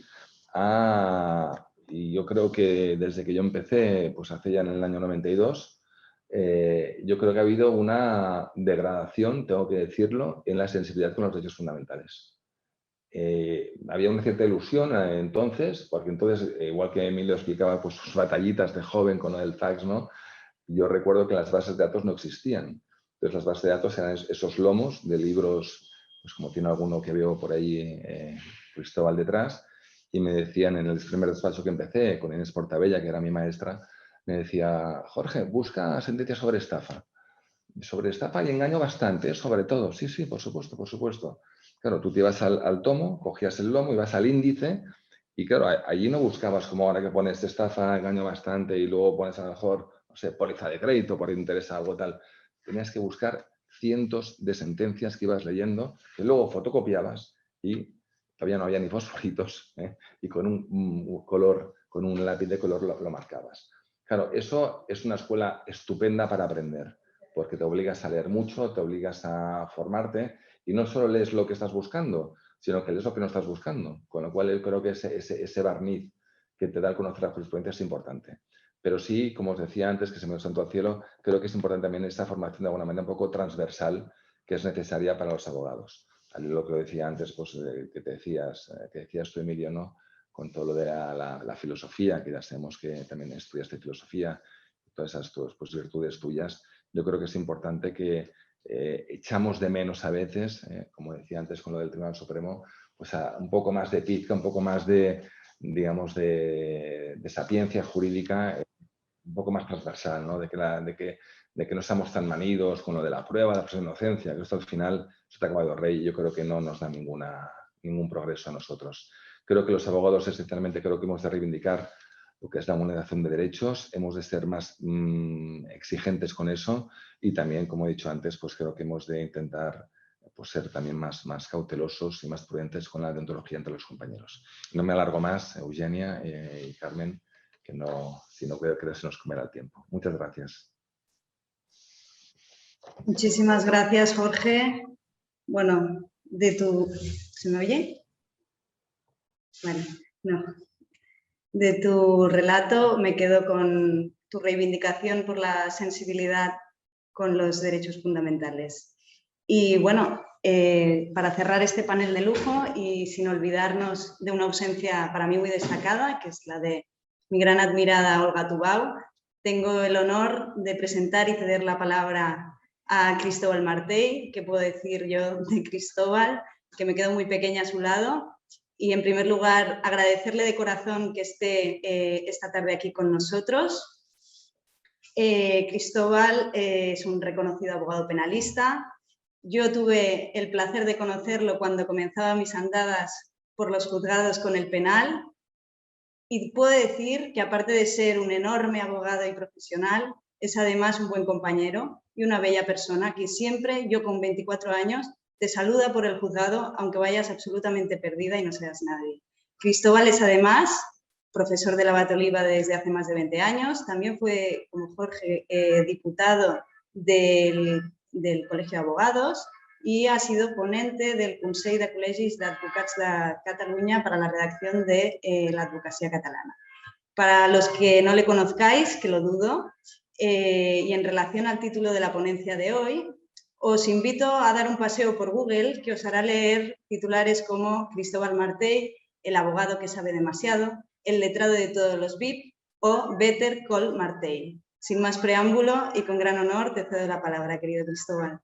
y yo creo que desde que yo empecé, pues hace ya en el año 92, yo creo que ha habido una degradación, tengo que decirlo, en la sensibilidad con los derechos fundamentales. Había una cierta ilusión entonces, porque entonces, igual que Emilio explicaba pues, sus batallitas de joven con el fax, ¿no? Yo recuerdo que las bases de datos no existían. Entonces, las bases de datos eran esos lomos de libros, pues como tiene alguno que veo por ahí, Cristóbal detrás, y me decían en el primer despacho que empecé, con Inés Portabella, que era mi maestra, me decía, Jorge, busca sentencias sobre estafa. Sobre estafa y engaño bastante, sobre todo. Sí, sí, por supuesto, por supuesto. Claro, tú te ibas al tomo, cogías el lomo, ibas al índice y claro, allí no buscabas como ahora que pones estafa, engaño bastante y luego pones a lo mejor, no sé, póliza de crédito por interés algo tal. Tenías que buscar cientos de sentencias que ibas leyendo, que luego fotocopiabas y todavía no había ni fosforitos, y con un color, con un lápiz de color lo marcabas. Claro, eso es una escuela estupenda para aprender, porque te obligas a leer mucho, te obligas a formarte y no solo lees lo que estás buscando, sino que lees lo que no estás buscando. Con lo cual yo creo que ese barniz que te da el conocer la jurisprudencia es importante. Pero sí, como os decía antes, que se me santo al cielo, creo que es importante también esta formación de alguna manera un poco transversal que es necesaria para los abogados. Lo que decía antes, pues, que decías tú, Emilio, ¿no? Con todo lo de la filosofía, que ya sabemos que también estudiaste filosofía, todas esas pues, virtudes tuyas, yo creo que es importante que echamos de menos a veces, como decía antes con lo del Tribunal Supremo, pues un poco más de pizca, un poco más de, digamos, de sapiencia jurídica un poco más transversal, ¿no? De que no estamos tan manidos con lo de la prueba, la presunción de inocencia, que esto al final se ha acabado rey y yo creo que no nos da ningún progreso a nosotros. Creo que los abogados esencialmente creo que hemos de reivindicar lo que es la vulneración de derechos, hemos de ser más exigentes con eso y también, como he dicho antes, pues creo que hemos de intentar pues, ser también más cautelosos y más prudentes con la deontología entre los compañeros. No me alargo más, Eugenia y Carmen, que no, si no creo que se nos comerá el tiempo. Muchas gracias. Muchísimas gracias, Jorge. Bueno, ¿se me oye? Vale, no. De tu relato me quedo con tu reivindicación por la sensibilidad con los derechos fundamentales. Y bueno, para cerrar este panel de lujo y sin olvidarnos de una ausencia para mí muy destacada, que es la de mi gran admirada Olga Tubau, tengo el honor de presentar y ceder la palabra a Cristóbal Martell. ¿Qué puedo decir yo de Cristóbal? Que me quedo muy pequeña a su lado. Y en primer lugar, agradecerle de corazón que esté esta tarde aquí con nosotros. Cristóbal es un reconocido abogado penalista. Yo tuve el placer de conocerlo cuando comenzaba mis andadas por los juzgados con el penal. Y puedo decir que aparte de ser un enorme abogado y profesional, es además un buen compañero y una bella persona que siempre, yo con 24 años, te saluda por el juzgado aunque vayas absolutamente perdida y no seas nadie. Cristóbal es además profesor de la Batoliva desde hace más de 20 años, también fue, como Jorge, diputado del Colegio de Abogados y ha sido ponente del Consell de Col·legis d'Advocats de Cataluña para la redacción de la advocacia catalana. Para los que no le conozcáis, que lo dudo, y en relación al título de la ponencia de hoy, os invito a dar un paseo por Google que os hará leer titulares como Cristóbal Martell, el abogado que sabe demasiado, el letrado de todos los VIP o Better Call Martell. Sin más preámbulo y con gran honor te cedo la palabra, querido Cristóbal.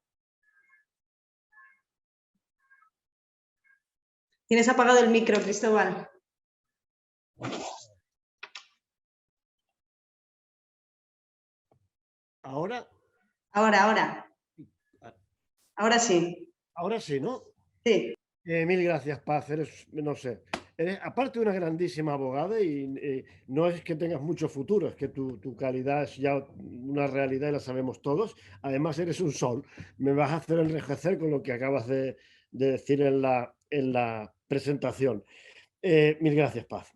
¿Tienes apagado el micro, Cristóbal? ¿Ahora? Ahora. Ahora sí. Ahora sí, ¿no? Sí. Mil gracias, Paz. Eres, no sé, eres aparte de una grandísima abogada y no es que tengas mucho futuro, es que tu calidad es ya una realidad y la sabemos todos. Además, eres un sol. Me vas a hacer envejecer con lo que acabas de decir en la presentación. Mil gracias, Paz.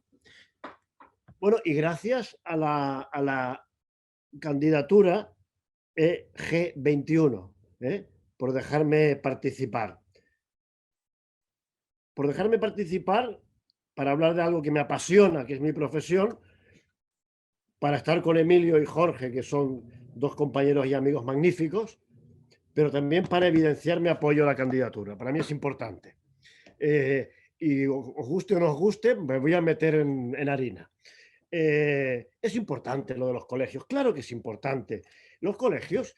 Bueno, y gracias a la candidatura G21 por dejarme participar. Por dejarme participar para hablar de algo que me apasiona, que es mi profesión, para estar con Emilio y Jorge, que son dos compañeros y amigos magníficos, pero también para evidenciar mi apoyo a la candidatura. Para mí es importante. Y os guste o no os guste, me voy a meter en harina. Es importante lo de los colegios, claro que es importante. Los colegios,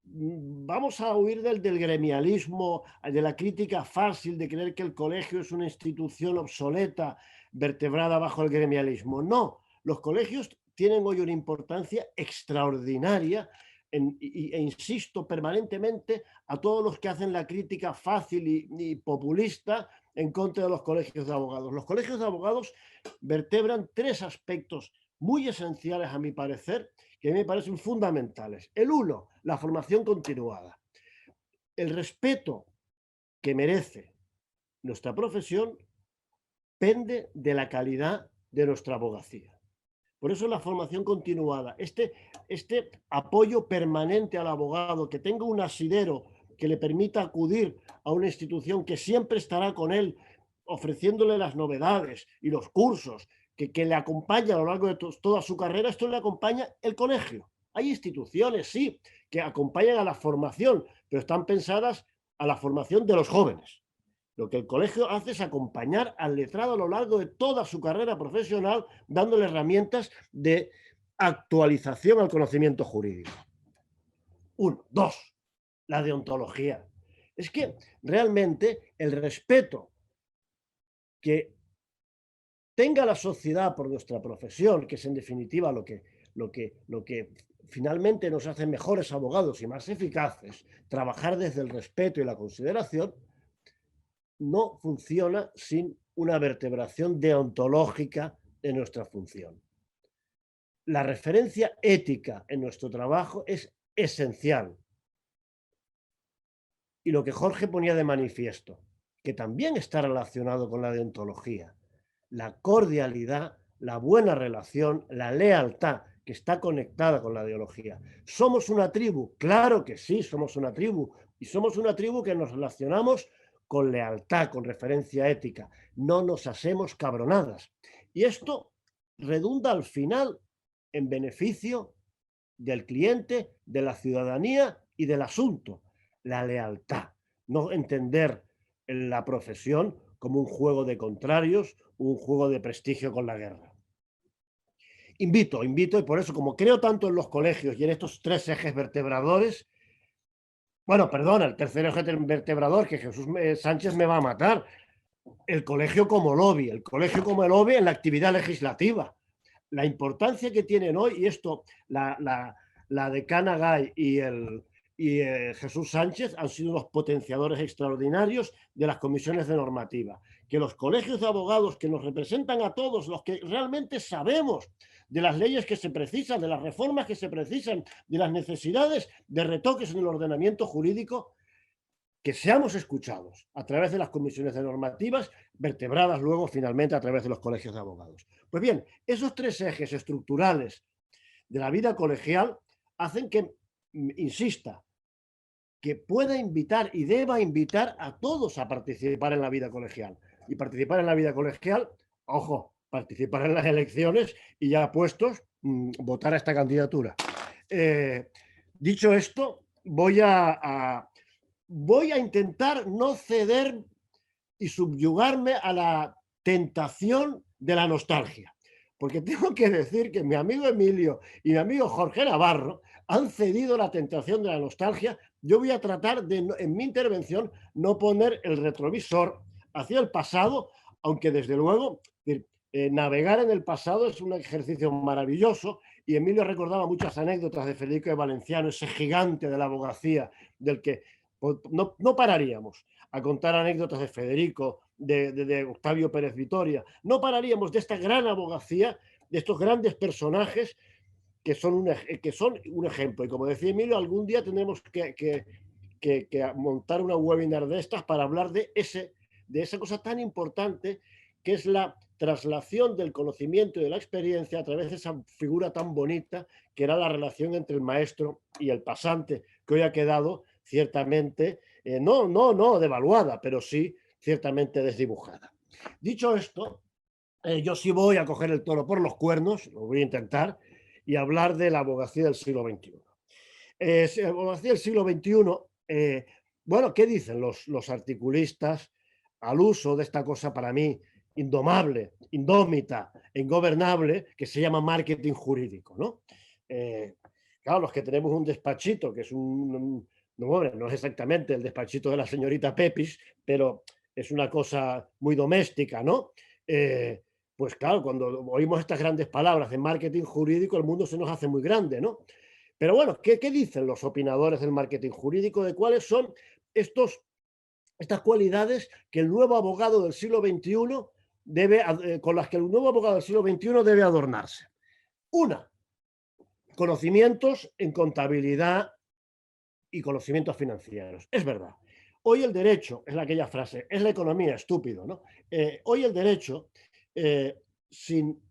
vamos a huir del gremialismo, de la crítica fácil de creer que el colegio es una institución obsoleta, vertebrada bajo el gremialismo. No, los colegios tienen hoy una importancia extraordinaria e insisto permanentemente a todos los que hacen la crítica fácil y populista en contra de los colegios de abogados. Los colegios de abogados vertebran tres aspectos muy esenciales, a mi parecer, que a mí me parecen fundamentales. El uno, la formación continuada. El respeto que merece nuestra profesión pende de la calidad de nuestra abogacía. Por eso la formación continuada, este apoyo permanente al abogado, que tenga un asidero que le permita acudir a una institución que siempre estará con él, ofreciéndole las novedades y los cursos que le acompaña a lo largo de toda su carrera. Esto le acompaña el colegio. Hay instituciones, sí, que acompañan a la formación, pero están pensadas a la formación de los jóvenes. Lo que el colegio hace es acompañar al letrado a lo largo de toda su carrera profesional, dándole herramientas de actualización al conocimiento jurídico. Uno. Dos, la deontología. Es que realmente el respeto que tenga la sociedad por nuestra profesión, que es en definitiva lo que finalmente nos hace mejores abogados y más eficaces, trabajar desde el respeto y la consideración, no funciona sin una vertebración deontológica de nuestra función. La referencia ética en nuestro trabajo es esencial. Y lo que Jorge ponía de manifiesto, que también está relacionado con la deontología, la cordialidad, la buena relación, la lealtad, que está conectada con la ideología. ¿Somos una tribu? Claro que sí, somos una tribu. Y somos una tribu que nos relacionamos con lealtad, con referencia ética. No nos hacemos cabronadas. Y esto redunda al final en beneficio del cliente, de la ciudadanía y del asunto. La lealtad. No entender la profesión como un juego de contrarios, un juego de prestigio con la guerra. Invito, y por eso, como creo tanto en los colegios y en estos tres ejes vertebradores, bueno, perdona, el tercer eje vertebrador, que Jesús Sánchez me va a matar, el colegio como lobby, el colegio como lobby en la actividad legislativa. La importancia que tienen hoy, y esto, la decana Gay y Jesús Sánchez han sido unos potenciadores extraordinarios de las comisiones de normativa. Que los colegios de abogados que nos representan a todos, los que realmente sabemos de las leyes que se precisan, de las reformas que se precisan, de las necesidades de retoques en el ordenamiento jurídico, que seamos escuchados a través de las comisiones de normativas, vertebradas luego finalmente a través de los colegios de abogados. Pues bien, esos tres ejes estructurales de la vida colegial hacen que, insista, que pueda invitar y deba invitar a todos a participar en la vida colegial. Y participar en la vida colegial, ojo, participar en las elecciones y ya puestos, votar a esta candidatura. Dicho esto, voy a intentar no ceder y subyugarme a la tentación de la nostalgia. Porque tengo que decir que mi amigo Emilio y mi amigo Jorge Navarro han cedido la tentación de la nostalgia. Yo voy a tratar de, en mi intervención, no poner el retrovisor hacia el pasado, aunque desde luego navegar en el pasado es un ejercicio maravilloso, y Emilio recordaba muchas anécdotas de Federico de Valenciano, ese gigante de la abogacía del que no pararíamos a contar anécdotas de Federico, de Octavio Pérez Vitoria. No pararíamos de esta gran abogacía, de estos grandes personajes que son un ejemplo. Y como decía Emilio, algún día tenemos que montar una webinar de estas para hablar de esa cosa tan importante que es la traslación del conocimiento y de la experiencia a través de esa figura tan bonita que era la relación entre el maestro y el pasante, que hoy ha quedado ciertamente, no devaluada, pero sí ciertamente desdibujada. Dicho esto, yo sí voy a coger el toro por los cuernos, lo voy a intentar, y hablar de la abogacía del siglo XXI. La abogacía del siglo XXI, bueno, ¿qué dicen los articulistas al uso de esta cosa para mí indomable, indómita, ingobernable, que se llama marketing jurídico, ¿no? Claro, los que tenemos un despachito, que es no es exactamente el despachito de la señorita Pepis, pero es una cosa muy doméstica, ¿no? Pues claro, cuando oímos estas grandes palabras de marketing jurídico, el mundo se nos hace muy grande, ¿no? Pero bueno, ¿qué dicen los opinadores del marketing jurídico de cuáles son estas cualidades que el nuevo abogado del siglo XXI con las que el nuevo abogado del siglo XXI debe adornarse? Una, conocimientos en contabilidad y conocimientos financieros. Es verdad. Hoy el derecho, es aquella frase, es la economía, estúpido, ¿no? Hoy el derecho, sin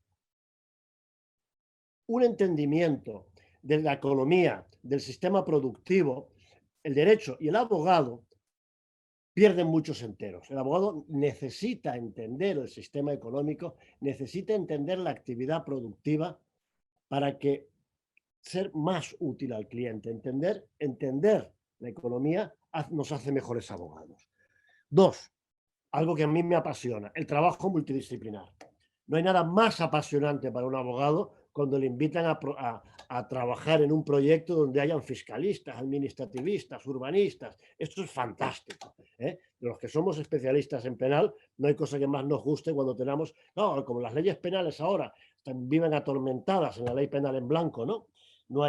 un entendimiento de la economía, del sistema productivo, el derecho y el abogado pierden muchos enteros. El abogado necesita entender el sistema económico, necesita entender la actividad productiva para que ser más útil al cliente. Entender la economía nos hace mejores abogados. Dos, algo que a mí me apasiona, el trabajo multidisciplinar. No hay nada más apasionante para un abogado cuando le invitan a trabajar en un proyecto donde hayan fiscalistas, administrativistas, urbanistas. Esto es fantástico, ¿eh? De los que somos especialistas en penal, no hay cosa que más nos guste cuando tenemos, no, como las leyes penales ahora viven atormentadas en la ley penal en blanco, ¿no? No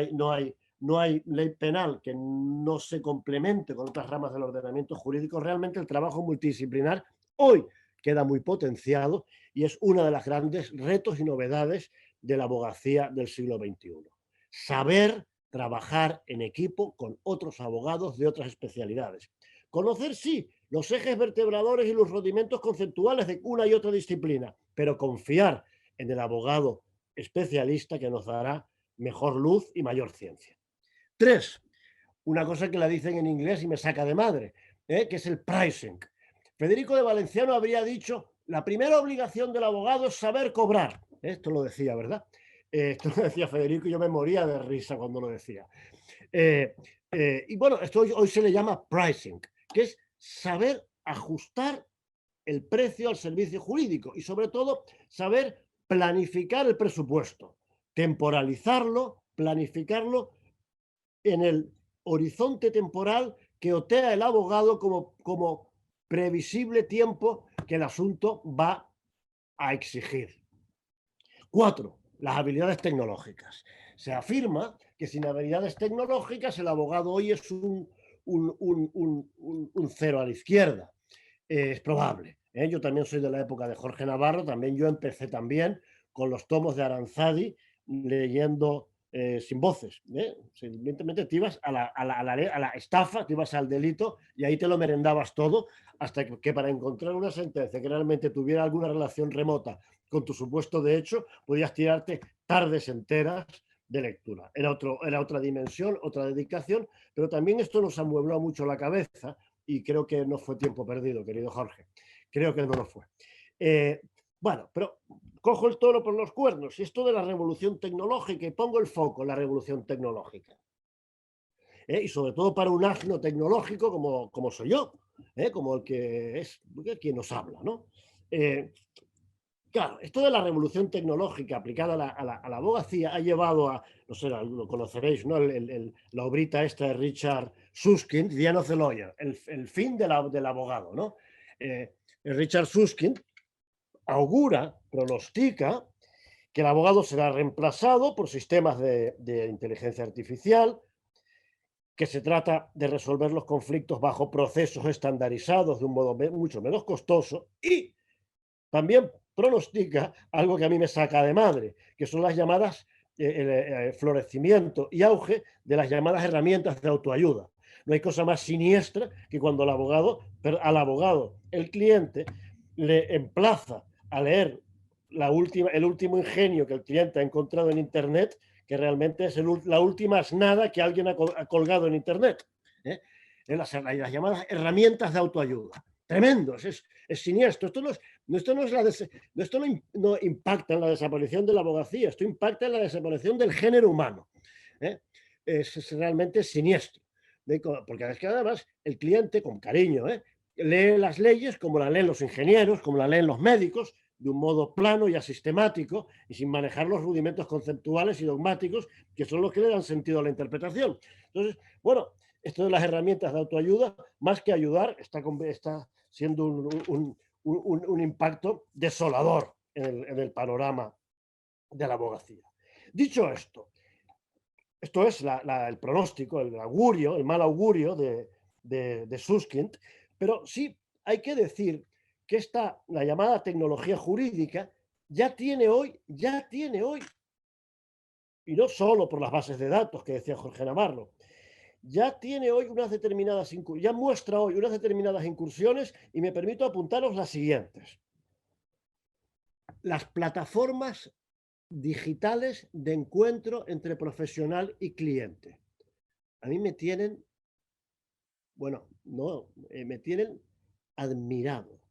hay ley penal que no se complemente con otras ramas del ordenamiento jurídico. Realmente el trabajo multidisciplinar hoy queda muy potenciado y es una de las grandes retos y novedades de la abogacía del siglo XXI. Saber trabajar en equipo con otros abogados de otras especialidades. Conocer, sí, los ejes vertebradores y los rudimentos conceptuales de una y otra disciplina, pero confiar en el abogado especialista que nos dará mejor luz y mayor ciencia. 3. Una cosa que la dicen en inglés y me saca de madre, que es el pricing. Federico de Valenciano habría dicho, la primera obligación del abogado es saber cobrar. Esto lo decía, ¿verdad? Esto lo decía Federico y yo me moría de risa cuando lo decía. Y bueno, esto hoy se le llama pricing, que es saber ajustar el precio al servicio jurídico y sobre todo saber planificar el presupuesto, temporalizarlo, planificarlo en el horizonte temporal que otea el abogado como previsible tiempo que el asunto va a exigir. 4. Las habilidades tecnológicas. Se afirma que sin habilidades tecnológicas el abogado hoy es un cero a la izquierda. Es probable. Yo también soy de la época de Jorge Navarro, también yo empecé también con los tomos de Aranzadi leyendo sin voces. Simplemente te ibas a la estafa, te ibas al delito y ahí te lo merendabas todo hasta que para encontrar una sentencia que realmente tuviera alguna relación remota con tu supuesto de hecho, podías tirarte tardes enteras de lectura. Era otra dimensión, otra dedicación, pero también esto nos amuebló mucho la cabeza y creo que no fue tiempo perdido, querido Jorge. Creo que no lo fue. Bueno, pero cojo el toro por los cuernos. Y esto de la revolución tecnológica, y pongo el foco en la revolución tecnológica. Y sobre todo para un asno tecnológico como soy yo, como el que es quien nos habla, ¿no? Claro, esto de la revolución tecnológica aplicada a la abogacía ha llevado a, no sé, lo conoceréis, ¿no? La obrita esta de Richard Susskind, The End of the Lawyer, el fin del abogado, ¿no? Richard Susskind augura, pronostica, que el abogado será reemplazado por sistemas de inteligencia artificial, que se trata de resolver los conflictos bajo procesos estandarizados de un modo mucho menos costoso y también pronostica algo que a mí me saca de madre, que son las llamadas florecimiento y auge de las llamadas herramientas de autoayuda. No hay cosa más siniestra que cuando al abogado, el cliente, le emplaza a leer el último ingenio que el cliente ha encontrado en Internet, que realmente es la última asnada que alguien ha colgado en Internet. Las llamadas herramientas de autoayuda. Tremendo, es siniestro. Esto no impacta en la desaparición de la abogacía, esto impacta en la desaparición del género humano. Es realmente siniestro. Porque es que además el cliente, con cariño, lee las leyes como las leen los ingenieros, como las leen los médicos, de un modo plano y asistemático y sin manejar los rudimentos conceptuales y dogmáticos que son los que le dan sentido a la interpretación. Entonces, bueno, esto de las herramientas de autoayuda, más que ayudar, está siendo un impacto desolador en el panorama de la abogacía. Dicho esto es el pronóstico, el augurio, el mal augurio de Susskind, pero sí hay que decir que la llamada tecnología jurídica ya tiene hoy, y no solo por las bases de datos que decía Jorge Navarro, ya muestra hoy unas determinadas incursiones y me permito apuntaros las siguientes. Las plataformas digitales de encuentro entre profesional y cliente. A mí me tienen admirado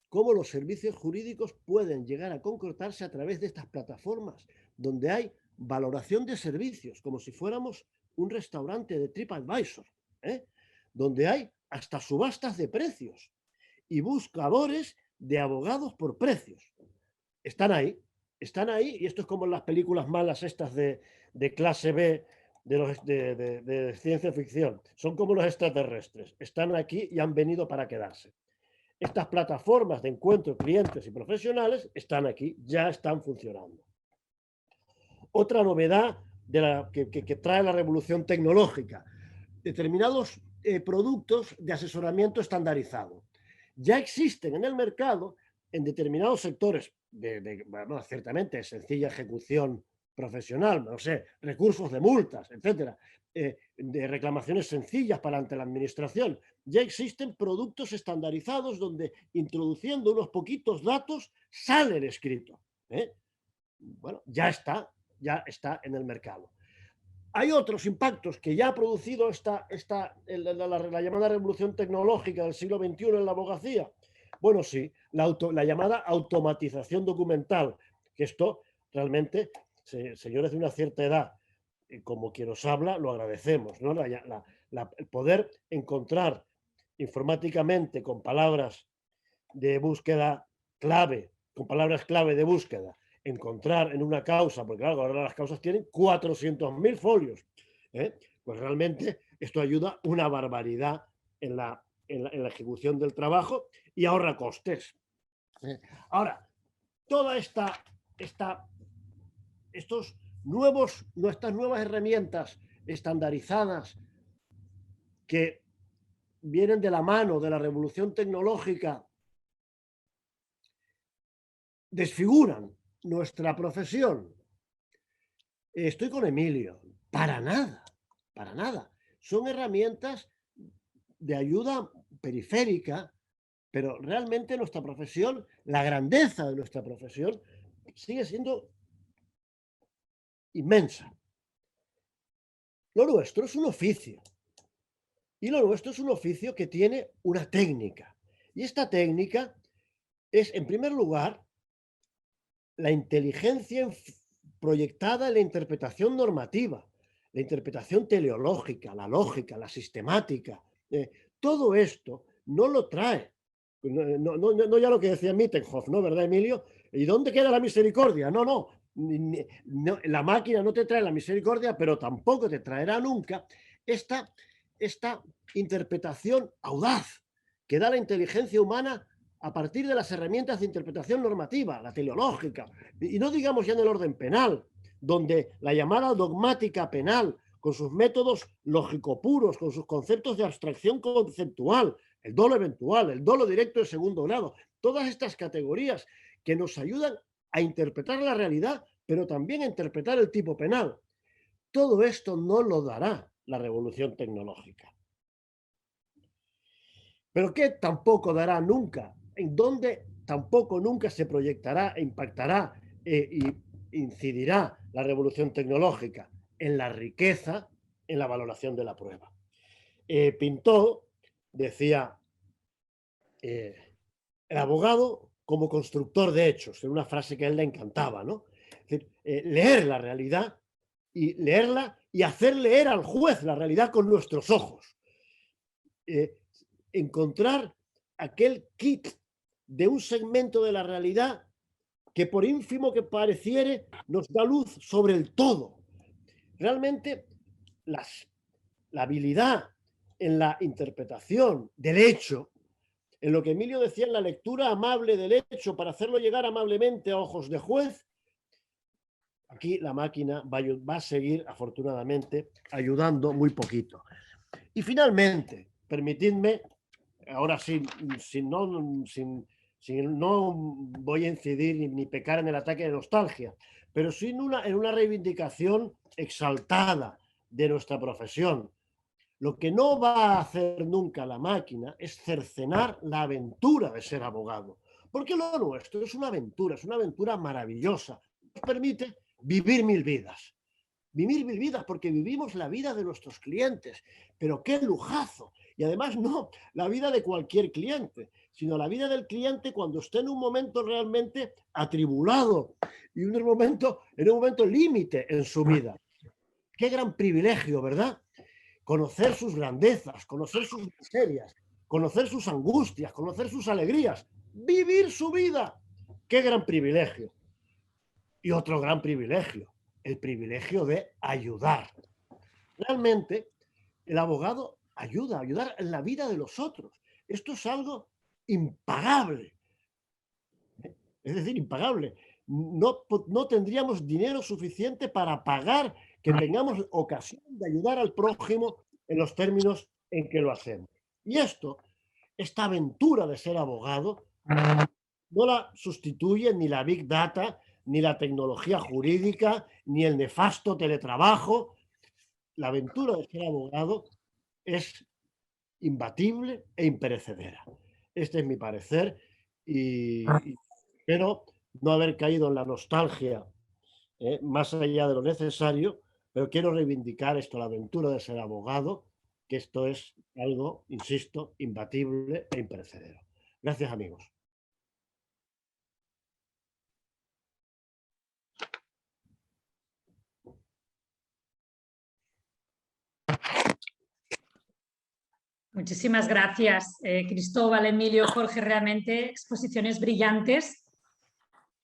cómo los servicios jurídicos pueden llegar a concretarse a través de estas plataformas, donde hay valoración de servicios, como si fuéramos un restaurante de TripAdvisor, donde hay hasta subastas de precios y buscadores de abogados por precios. Están ahí, Están ahí, y esto es como en las películas malas estas de clase B de ciencia ficción. Son como los extraterrestres. Están aquí y han venido para quedarse. Estas plataformas de encuentro clientes y profesionales están aquí, ya están funcionando. Otra novedad que trae la revolución tecnológica. Determinados productos de asesoramiento estandarizado. Ya existen en el mercado en determinados sectores bueno, ciertamente de sencilla ejecución profesional, no sé, recursos de multas, etcétera, de reclamaciones sencillas para ante la administración. Ya existen productos estandarizados donde introduciendo unos poquitos datos sale el escrito. Bueno, ya está en el mercado. Hay otros impactos que ya ha producido la llamada revolución tecnológica del siglo XXI en la abogacía. Bueno, sí, la llamada automatización documental, que esto realmente, señores de una cierta edad, como quien os habla, lo agradecemos, ¿no? El poder encontrar informáticamente con palabras de búsqueda clave, con palabras clave de búsqueda, encontrar en una causa, porque claro, ahora las causas tienen 400.000 folios, pues realmente esto ayuda una barbaridad en la ejecución del trabajo y ahorra costes. Ahora, toda estas nuevas herramientas estandarizadas que vienen de la mano de la revolución tecnológica desfiguran nuestra profesión. Estoy con Emilio. Para nada, para nada. Son herramientas de ayuda periférica, pero realmente nuestra profesión, la grandeza de nuestra profesión, sigue siendo inmensa. Lo nuestro es un oficio. Y lo nuestro es un oficio que tiene una técnica. Y esta técnica es, en primer lugar, la inteligencia proyectada en la interpretación normativa, la interpretación teleológica, la lógica, la sistemática. Todo esto no lo trae. No ya lo que decía Mittenhoff, ¿no? ¿Verdad, Emilio? ¿Y dónde queda la misericordia? No, la máquina no te trae la misericordia, pero tampoco te traerá nunca esta interpretación audaz que da la inteligencia humana a partir de las herramientas de interpretación normativa, la teleológica, y no digamos ya en el orden penal, donde la llamada dogmática penal, con sus métodos lógico-puros, con sus conceptos de abstracción conceptual, el dolo eventual, el dolo directo de segundo grado, todas estas categorías que nos ayudan a interpretar la realidad, pero también a interpretar el tipo penal. Todo esto no lo dará la revolución tecnológica. Pero ¿qué tampoco dará nunca? ¿En dónde tampoco nunca se proyectará, impactará e incidirá la revolución tecnológica? En la riqueza, en la valoración de la prueba. Pinto decía, el abogado como constructor de hechos, en una frase que a él le encantaba, ¿no? Es decir, leer la realidad y leerla y hacer leer al juez la realidad con nuestros ojos. Encontrar aquel kit de un segmento de la realidad que por ínfimo que pareciere nos da luz sobre el todo. Realmente la habilidad en la interpretación del hecho, en lo que Emilio decía en la lectura amable del hecho para hacerlo llegar amablemente a ojos de juez, aquí la máquina va a seguir afortunadamente ayudando muy poquito. Y finalmente, permitidme, ahora no voy a incidir ni pecar en el ataque de nostalgia, pero sí en una reivindicación exaltada de nuestra profesión. Lo que no va a hacer nunca la máquina es cercenar la aventura de ser abogado, porque lo nuestro es una aventura maravillosa. Nos permite vivir mil vidas. Vivir mil vidas porque vivimos la vida de nuestros clientes. Pero qué lujazo. Y además no la vida de cualquier cliente, sino la vida del cliente cuando esté en un momento realmente atribulado y en un momento límite en su vida. Qué gran privilegio, ¿verdad? Conocer sus grandezas, conocer sus miserias, conocer sus angustias, conocer sus alegrías, vivir su vida. Qué gran privilegio. y otro gran privilegio, el privilegio de ayudar. Realmente, el abogado ayudar en la vida de los otros. Esto es algo impagable. Es decir, impagable. No tendríamos dinero suficiente para pagar que tengamos ocasión de ayudar al prójimo en los términos en que lo hacemos. Y esta aventura de ser abogado, no la sustituye ni la Big Data, ni la tecnología jurídica, ni el nefasto teletrabajo. La aventura de ser abogado es imbatible e imperecedera. Este es mi parecer y espero no haber caído en la nostalgia más allá de lo necesario, pero quiero reivindicar esto, la aventura de ser abogado, que esto es algo, insisto, imbatible e imperecedero. Gracias, amigos. Muchísimas gracias, Cristóbal, Emilio, Jorge, realmente exposiciones brillantes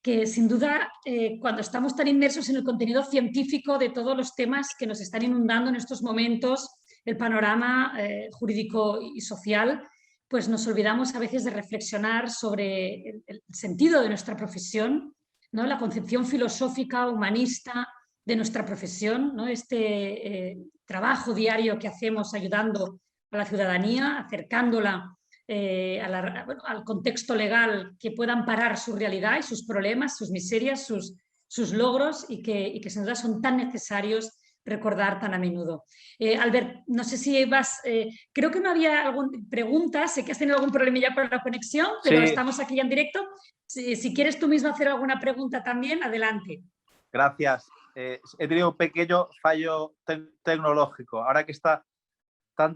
que sin duda cuando estamos tan inmersos en el contenido científico de todos los temas que nos están inundando en estos momentos, el panorama jurídico y social, pues nos olvidamos a veces de reflexionar sobre el sentido de nuestra profesión, ¿no? La concepción filosófica, humanista de nuestra profesión, ¿no? Este trabajo diario que hacemos ayudando a la ciudadanía, acercándola al contexto legal que pueda amparar su realidad y sus problemas, sus miserias, sus logros y que sin duda son tan necesarios recordar tan a menudo. Albert, no sé si vas, creo que no había alguna pregunta, sé que has tenido algún problemilla con la conexión, pero Sí. Estamos aquí ya en directo. Si quieres tú mismo hacer alguna pregunta también, adelante. Gracias. He tenido un pequeño fallo tecnológico. Ahora que está tan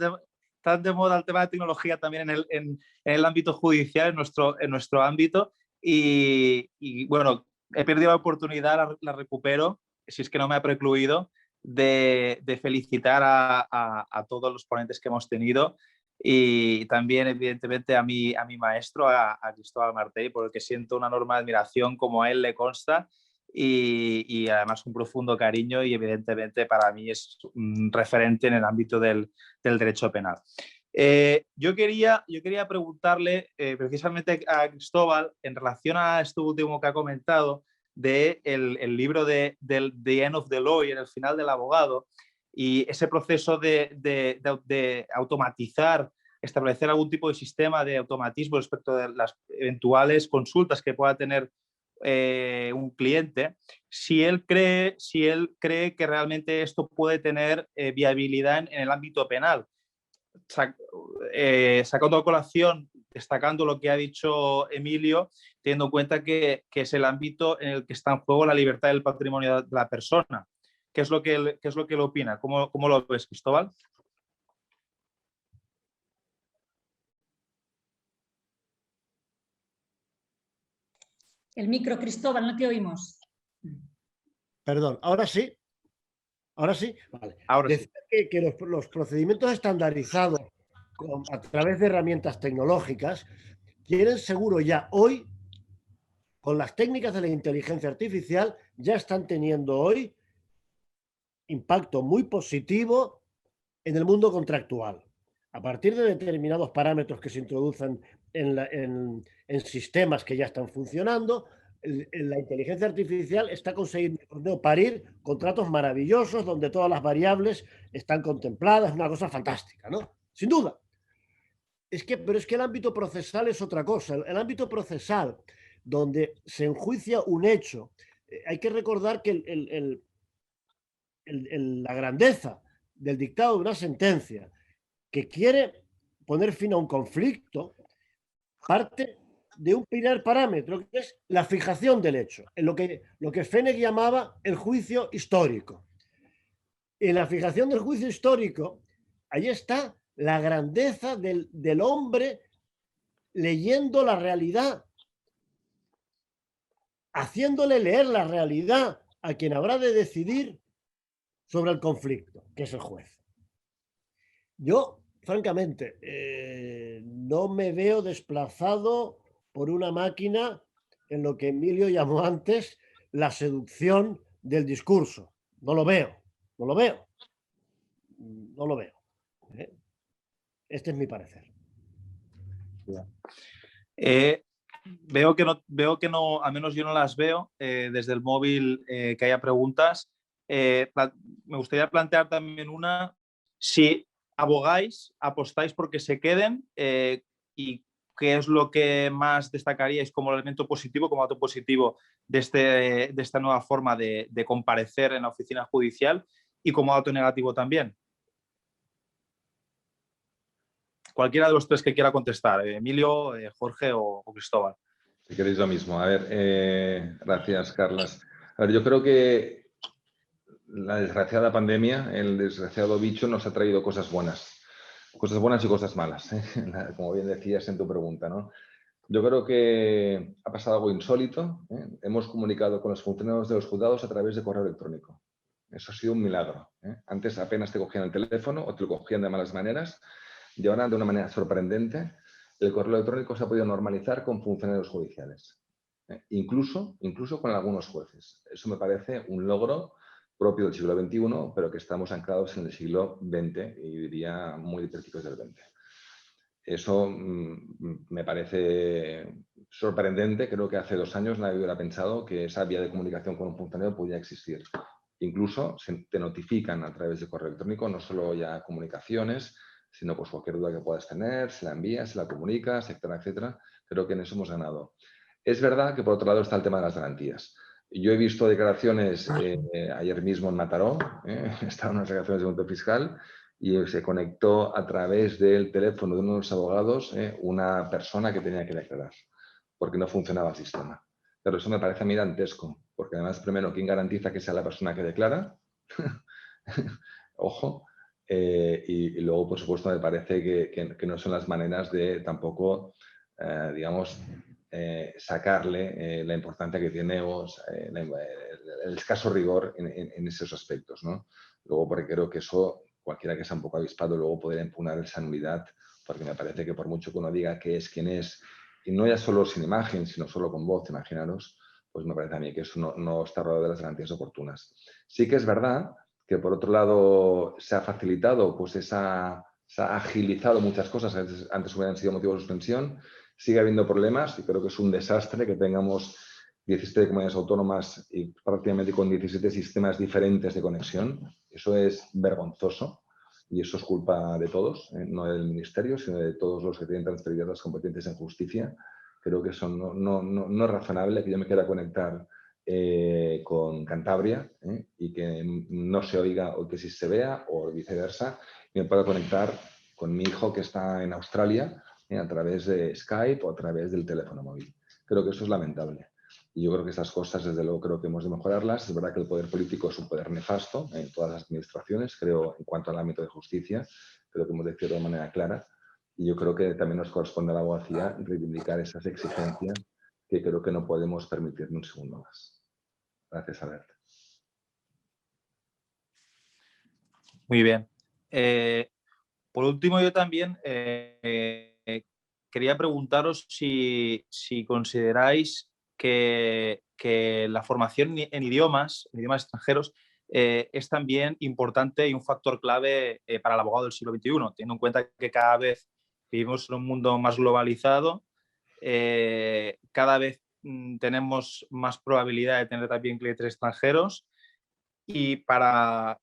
de moda el tema de tecnología también en el ámbito judicial, en nuestro ámbito, y bueno, he perdido la oportunidad, la recupero, si es que no me ha precluido, de felicitar a todos los ponentes que hemos tenido y también, evidentemente, a mi maestro, a Cristóbal Martell, por el que siento una enorme admiración, como a él le consta, y además un profundo cariño, y evidentemente para mí es un referente en el ámbito del derecho penal. Yo quería preguntarle precisamente a Cristóbal, en relación a esto último que ha comentado, el libro de The End of the Lawyer, el final del abogado, y ese proceso de automatizar, establecer algún tipo de sistema de automatismo respecto de las eventuales consultas que pueda tener un cliente, si él cree que realmente esto puede tener viabilidad en el ámbito penal. Sacando a colación, destacando lo que ha dicho Emilio, teniendo en cuenta que es el ámbito en el que está en juego la libertad del patrimonio de la persona. ¿Qué es lo que él opina? ¿Cómo lo ves, Cristóbal? El micro, Cristóbal, no te oímos. Perdón, ¿ahora sí? ¿Ahora sí? Vale. Ahora sí. Que los procedimientos estandarizados a través de herramientas tecnológicas quieren seguro ya hoy, con las técnicas de la inteligencia artificial, ya están teniendo hoy impacto muy positivo en el mundo contractual. A partir de determinados parámetros que se introducen en sistemas que ya están funcionando, la inteligencia artificial está consiguiendo parir contratos maravillosos donde todas las variables están contempladas, una cosa fantástica, ¿no? Sin duda. Pero es que el ámbito procesal es otra cosa. El ámbito procesal, donde se enjuicia un hecho, hay que recordar que la grandeza del dictado de una sentencia que quiere poner fin a un conflicto parte de un primer parámetro, que es la fijación del hecho, en lo que Fenech llamaba el juicio histórico. En la fijación del juicio histórico, ahí está la grandeza del hombre leyendo la realidad, haciéndole leer la realidad a quien habrá de decidir sobre el conflicto, que es el juez. Yo, francamente, no me veo desplazado por una máquina en lo que Emilio llamó antes la seducción del discurso. No lo veo, no lo veo. No lo veo. Este es mi parecer. Veo que no, al menos yo no las veo desde el móvil, que haya preguntas. Me gustaría plantear también una, si abogáis, apostáis porque se queden, y qué es lo que más destacaríais como elemento positivo, como dato positivo de esta nueva forma de comparecer en la oficina judicial, y como dato negativo también. Cualquiera de los tres que quiera contestar, Emilio, Jorge o Cristóbal. Si queréis lo mismo. A ver, gracias, Carlas. A ver, yo creo que la desgraciada pandemia, el desgraciado bicho, nos ha traído cosas buenas y cosas malas, como bien decías en tu pregunta, ¿no? Yo creo que ha pasado algo insólito. Hemos comunicado con los funcionarios de los juzgados a través de correo electrónico. Eso ha sido un milagro. Antes apenas te cogían el teléfono o te lo cogían de malas maneras, y ahora, de una manera sorprendente, el correo electrónico se ha podido normalizar con funcionarios judiciales, incluso con algunos jueces. Eso me parece un logro propio del siglo XXI, pero que estamos anclados en el siglo XX y diría muy principios del XX. Eso me parece sorprendente. Creo que hace 2 años nadie hubiera pensado que esa vía de comunicación con un funcionario podía existir. Incluso te notifican a través de correo electrónico, no solo ya comunicaciones, sino pues cualquier duda que puedas tener, se la envías, se la comunicas, etcétera, etcétera. Creo que en eso hemos ganado. Es verdad que por otro lado está el tema de las garantías. Yo he visto declaraciones ayer mismo en Mataró, estaban unas declaraciones del Monte Fiscal, y se conectó a través del teléfono de uno de los abogados una persona que tenía que declarar, porque no funcionaba el sistema. Pero eso me parece a mí dantesco, porque además, primero, ¿quién garantiza que sea la persona que declara? Ojo. Y luego, por supuesto, me parece que no son las maneras de tampoco, digamos, sacarle la importancia que tiene el escaso rigor en esos aspectos, ¿no? Luego, porque creo que eso, cualquiera que sea un poco avispado, luego podría impugnar esa nulidad, porque me parece que por mucho que uno diga qué es, quién es, y no ya solo sin imagen, sino solo con voz, imaginaros, pues me parece a mí que eso no está rodeado de las garantías oportunas. Sí que es verdad que por otro lado se ha facilitado, pues se ha agilizado muchas cosas, antes hubieran sido motivo de suspensión, sigue habiendo problemas y creo que es un desastre que tengamos 17 comunidades autónomas y prácticamente con 17 sistemas diferentes de conexión. Eso es vergonzoso y eso es culpa de todos, no del Ministerio, sino de todos los que tienen transferidas las competencias en justicia. Creo que eso no es razonable que yo me quiera conectar con Cantabria y que no se oiga o que sí se vea o viceversa, y me pueda conectar con mi hijo que está en Australia a través de Skype o a través del teléfono móvil. Creo que eso es lamentable. Y yo creo que esas cosas, desde luego, creo que hemos de mejorarlas. Es verdad que el poder político es un poder nefasto en todas las administraciones, creo, en cuanto al ámbito de justicia, creo que hemos decidido de manera clara. Y yo creo que también nos corresponde a la abogacía reivindicar esas exigencias que creo que no podemos permitir ni un segundo más. Gracias, Alberto. Muy bien. Por último, yo también quería preguntaros si consideráis que la formación en idiomas extranjeros, es también importante y un factor clave para el abogado del siglo XXI, teniendo en cuenta que cada vez vivimos en un mundo más globalizado, cada vez tenemos más probabilidad de tener también clientes extranjeros, y para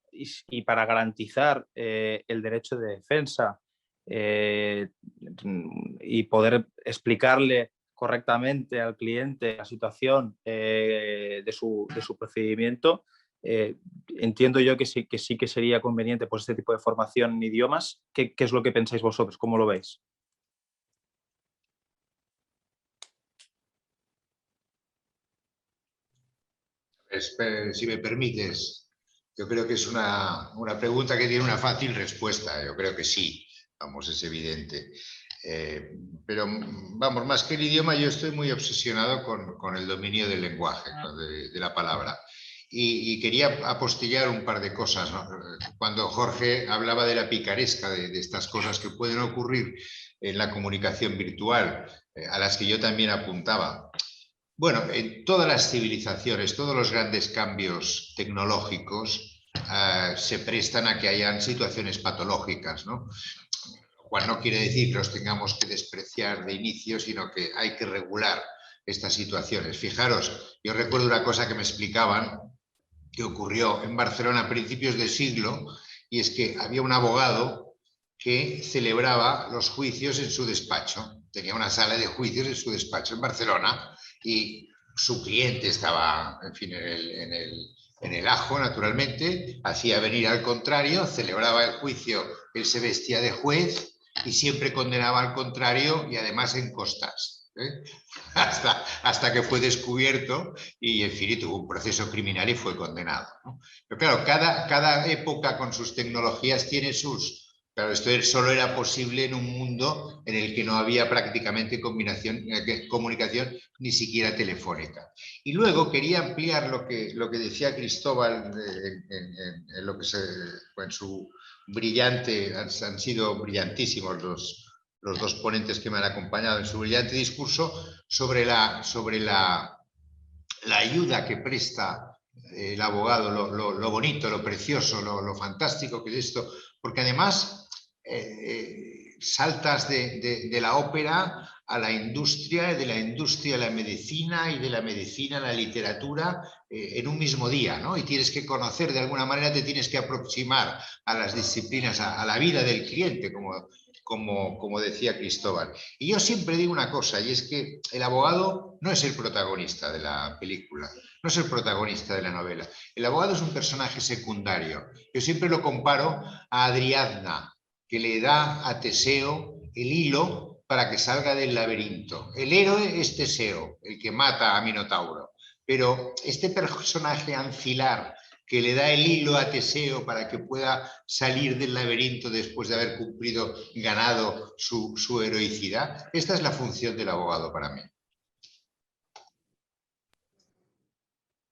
garantizar el derecho de defensa y poder explicarle correctamente al cliente la situación de su procedimiento, entiendo yo que sí que sería conveniente pues, este tipo de formación en idiomas. ¿Qué es lo que pensáis vosotros? ¿Cómo lo veis? Si me permites, yo creo que es una pregunta que tiene una fácil respuesta. Yo creo que sí, vamos, es evidente. Pero vamos, más que el idioma, yo estoy muy obsesionado con el dominio del lenguaje, de la palabra. Y quería apostillar un par de cosas, ¿no? Cuando Jorge hablaba de la picaresca, de estas cosas que pueden ocurrir en la comunicación virtual, a las que yo también apuntaba. Bueno, en todas las civilizaciones, todos los grandes cambios tecnológicos se prestan a que hayan situaciones patológicas, ¿no? Lo cual no quiere decir que los tengamos que despreciar de inicio, sino que hay que regular estas situaciones. Fijaros, yo recuerdo una cosa que me explicaban que ocurrió en Barcelona a principios de siglo, y es que había un abogado que celebraba los juicios en su despacho. Tenía una sala de juicios en su despacho en Barcelona y su cliente estaba, en fin, en el ajo, naturalmente, hacía venir al contrario, celebraba el juicio, él se vestía de juez y siempre condenaba al contrario y además en costas, ¿eh? Hasta que fue descubierto y, en fin, tuvo un proceso criminal y fue condenado, ¿no? Pero claro, cada época con sus tecnologías tiene sus... Claro, esto solo era posible en un mundo en el que no había prácticamente comunicación ni siquiera telefónica. Y luego quería ampliar lo que decía Cristóbal en lo que en su brillante, han sido brillantísimos los dos ponentes que me han acompañado en su brillante discurso sobre la ayuda que presta el abogado, lo bonito, lo precioso, lo fantástico que es esto, porque además saltas de la ópera a la industria, de la industria a la medicina y de la medicina a la literatura en un mismo día, ¿no? Y tienes que conocer, de alguna manera te tienes que aproximar a las disciplinas, a la vida del cliente, como decía Cristóbal. Y yo siempre digo una cosa, y es que el abogado no es el protagonista de la película, no es el protagonista de la novela. El abogado es un personaje secundario. Yo siempre lo comparo a Ariadna, que le da a Teseo el hilo para que salga del laberinto. El héroe es Teseo, el que mata a Minotauro, pero este personaje ancilar que le da el hilo a Teseo para que pueda salir del laberinto después de haber ganado su heroicidad, esta es la función del abogado para mí.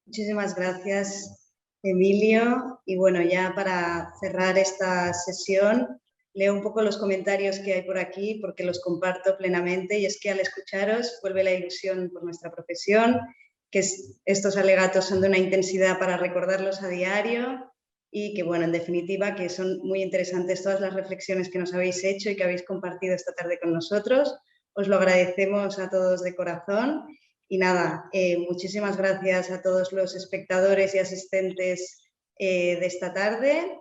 Muchísimas gracias, Emilio. Y bueno, ya para cerrar esta sesión, leo un poco los comentarios que hay por aquí porque los comparto plenamente, y es que al escucharos vuelve la ilusión por nuestra profesión, que estos alegatos son de una intensidad para recordarlos a diario y que, bueno, en definitiva, que son muy interesantes todas las reflexiones que nos habéis hecho y que habéis compartido esta tarde con nosotros. Os lo agradecemos a todos de corazón. Y nada, muchísimas gracias a todos los espectadores y asistentes de esta tarde.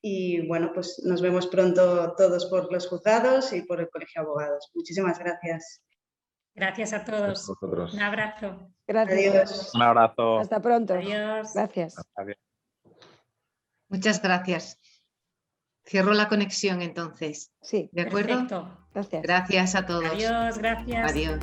Y bueno, pues nos vemos pronto todos por los juzgados y por el Colegio de Abogados. Muchísimas gracias. Gracias a todos. Un abrazo. Gracias. Adiós. Un abrazo. Hasta pronto. Adiós. Gracias. Adiós. Muchas gracias. Cierro la conexión entonces. Sí. ¿De acuerdo? Perfecto. Gracias. Gracias a todos. Adiós, gracias. Adiós.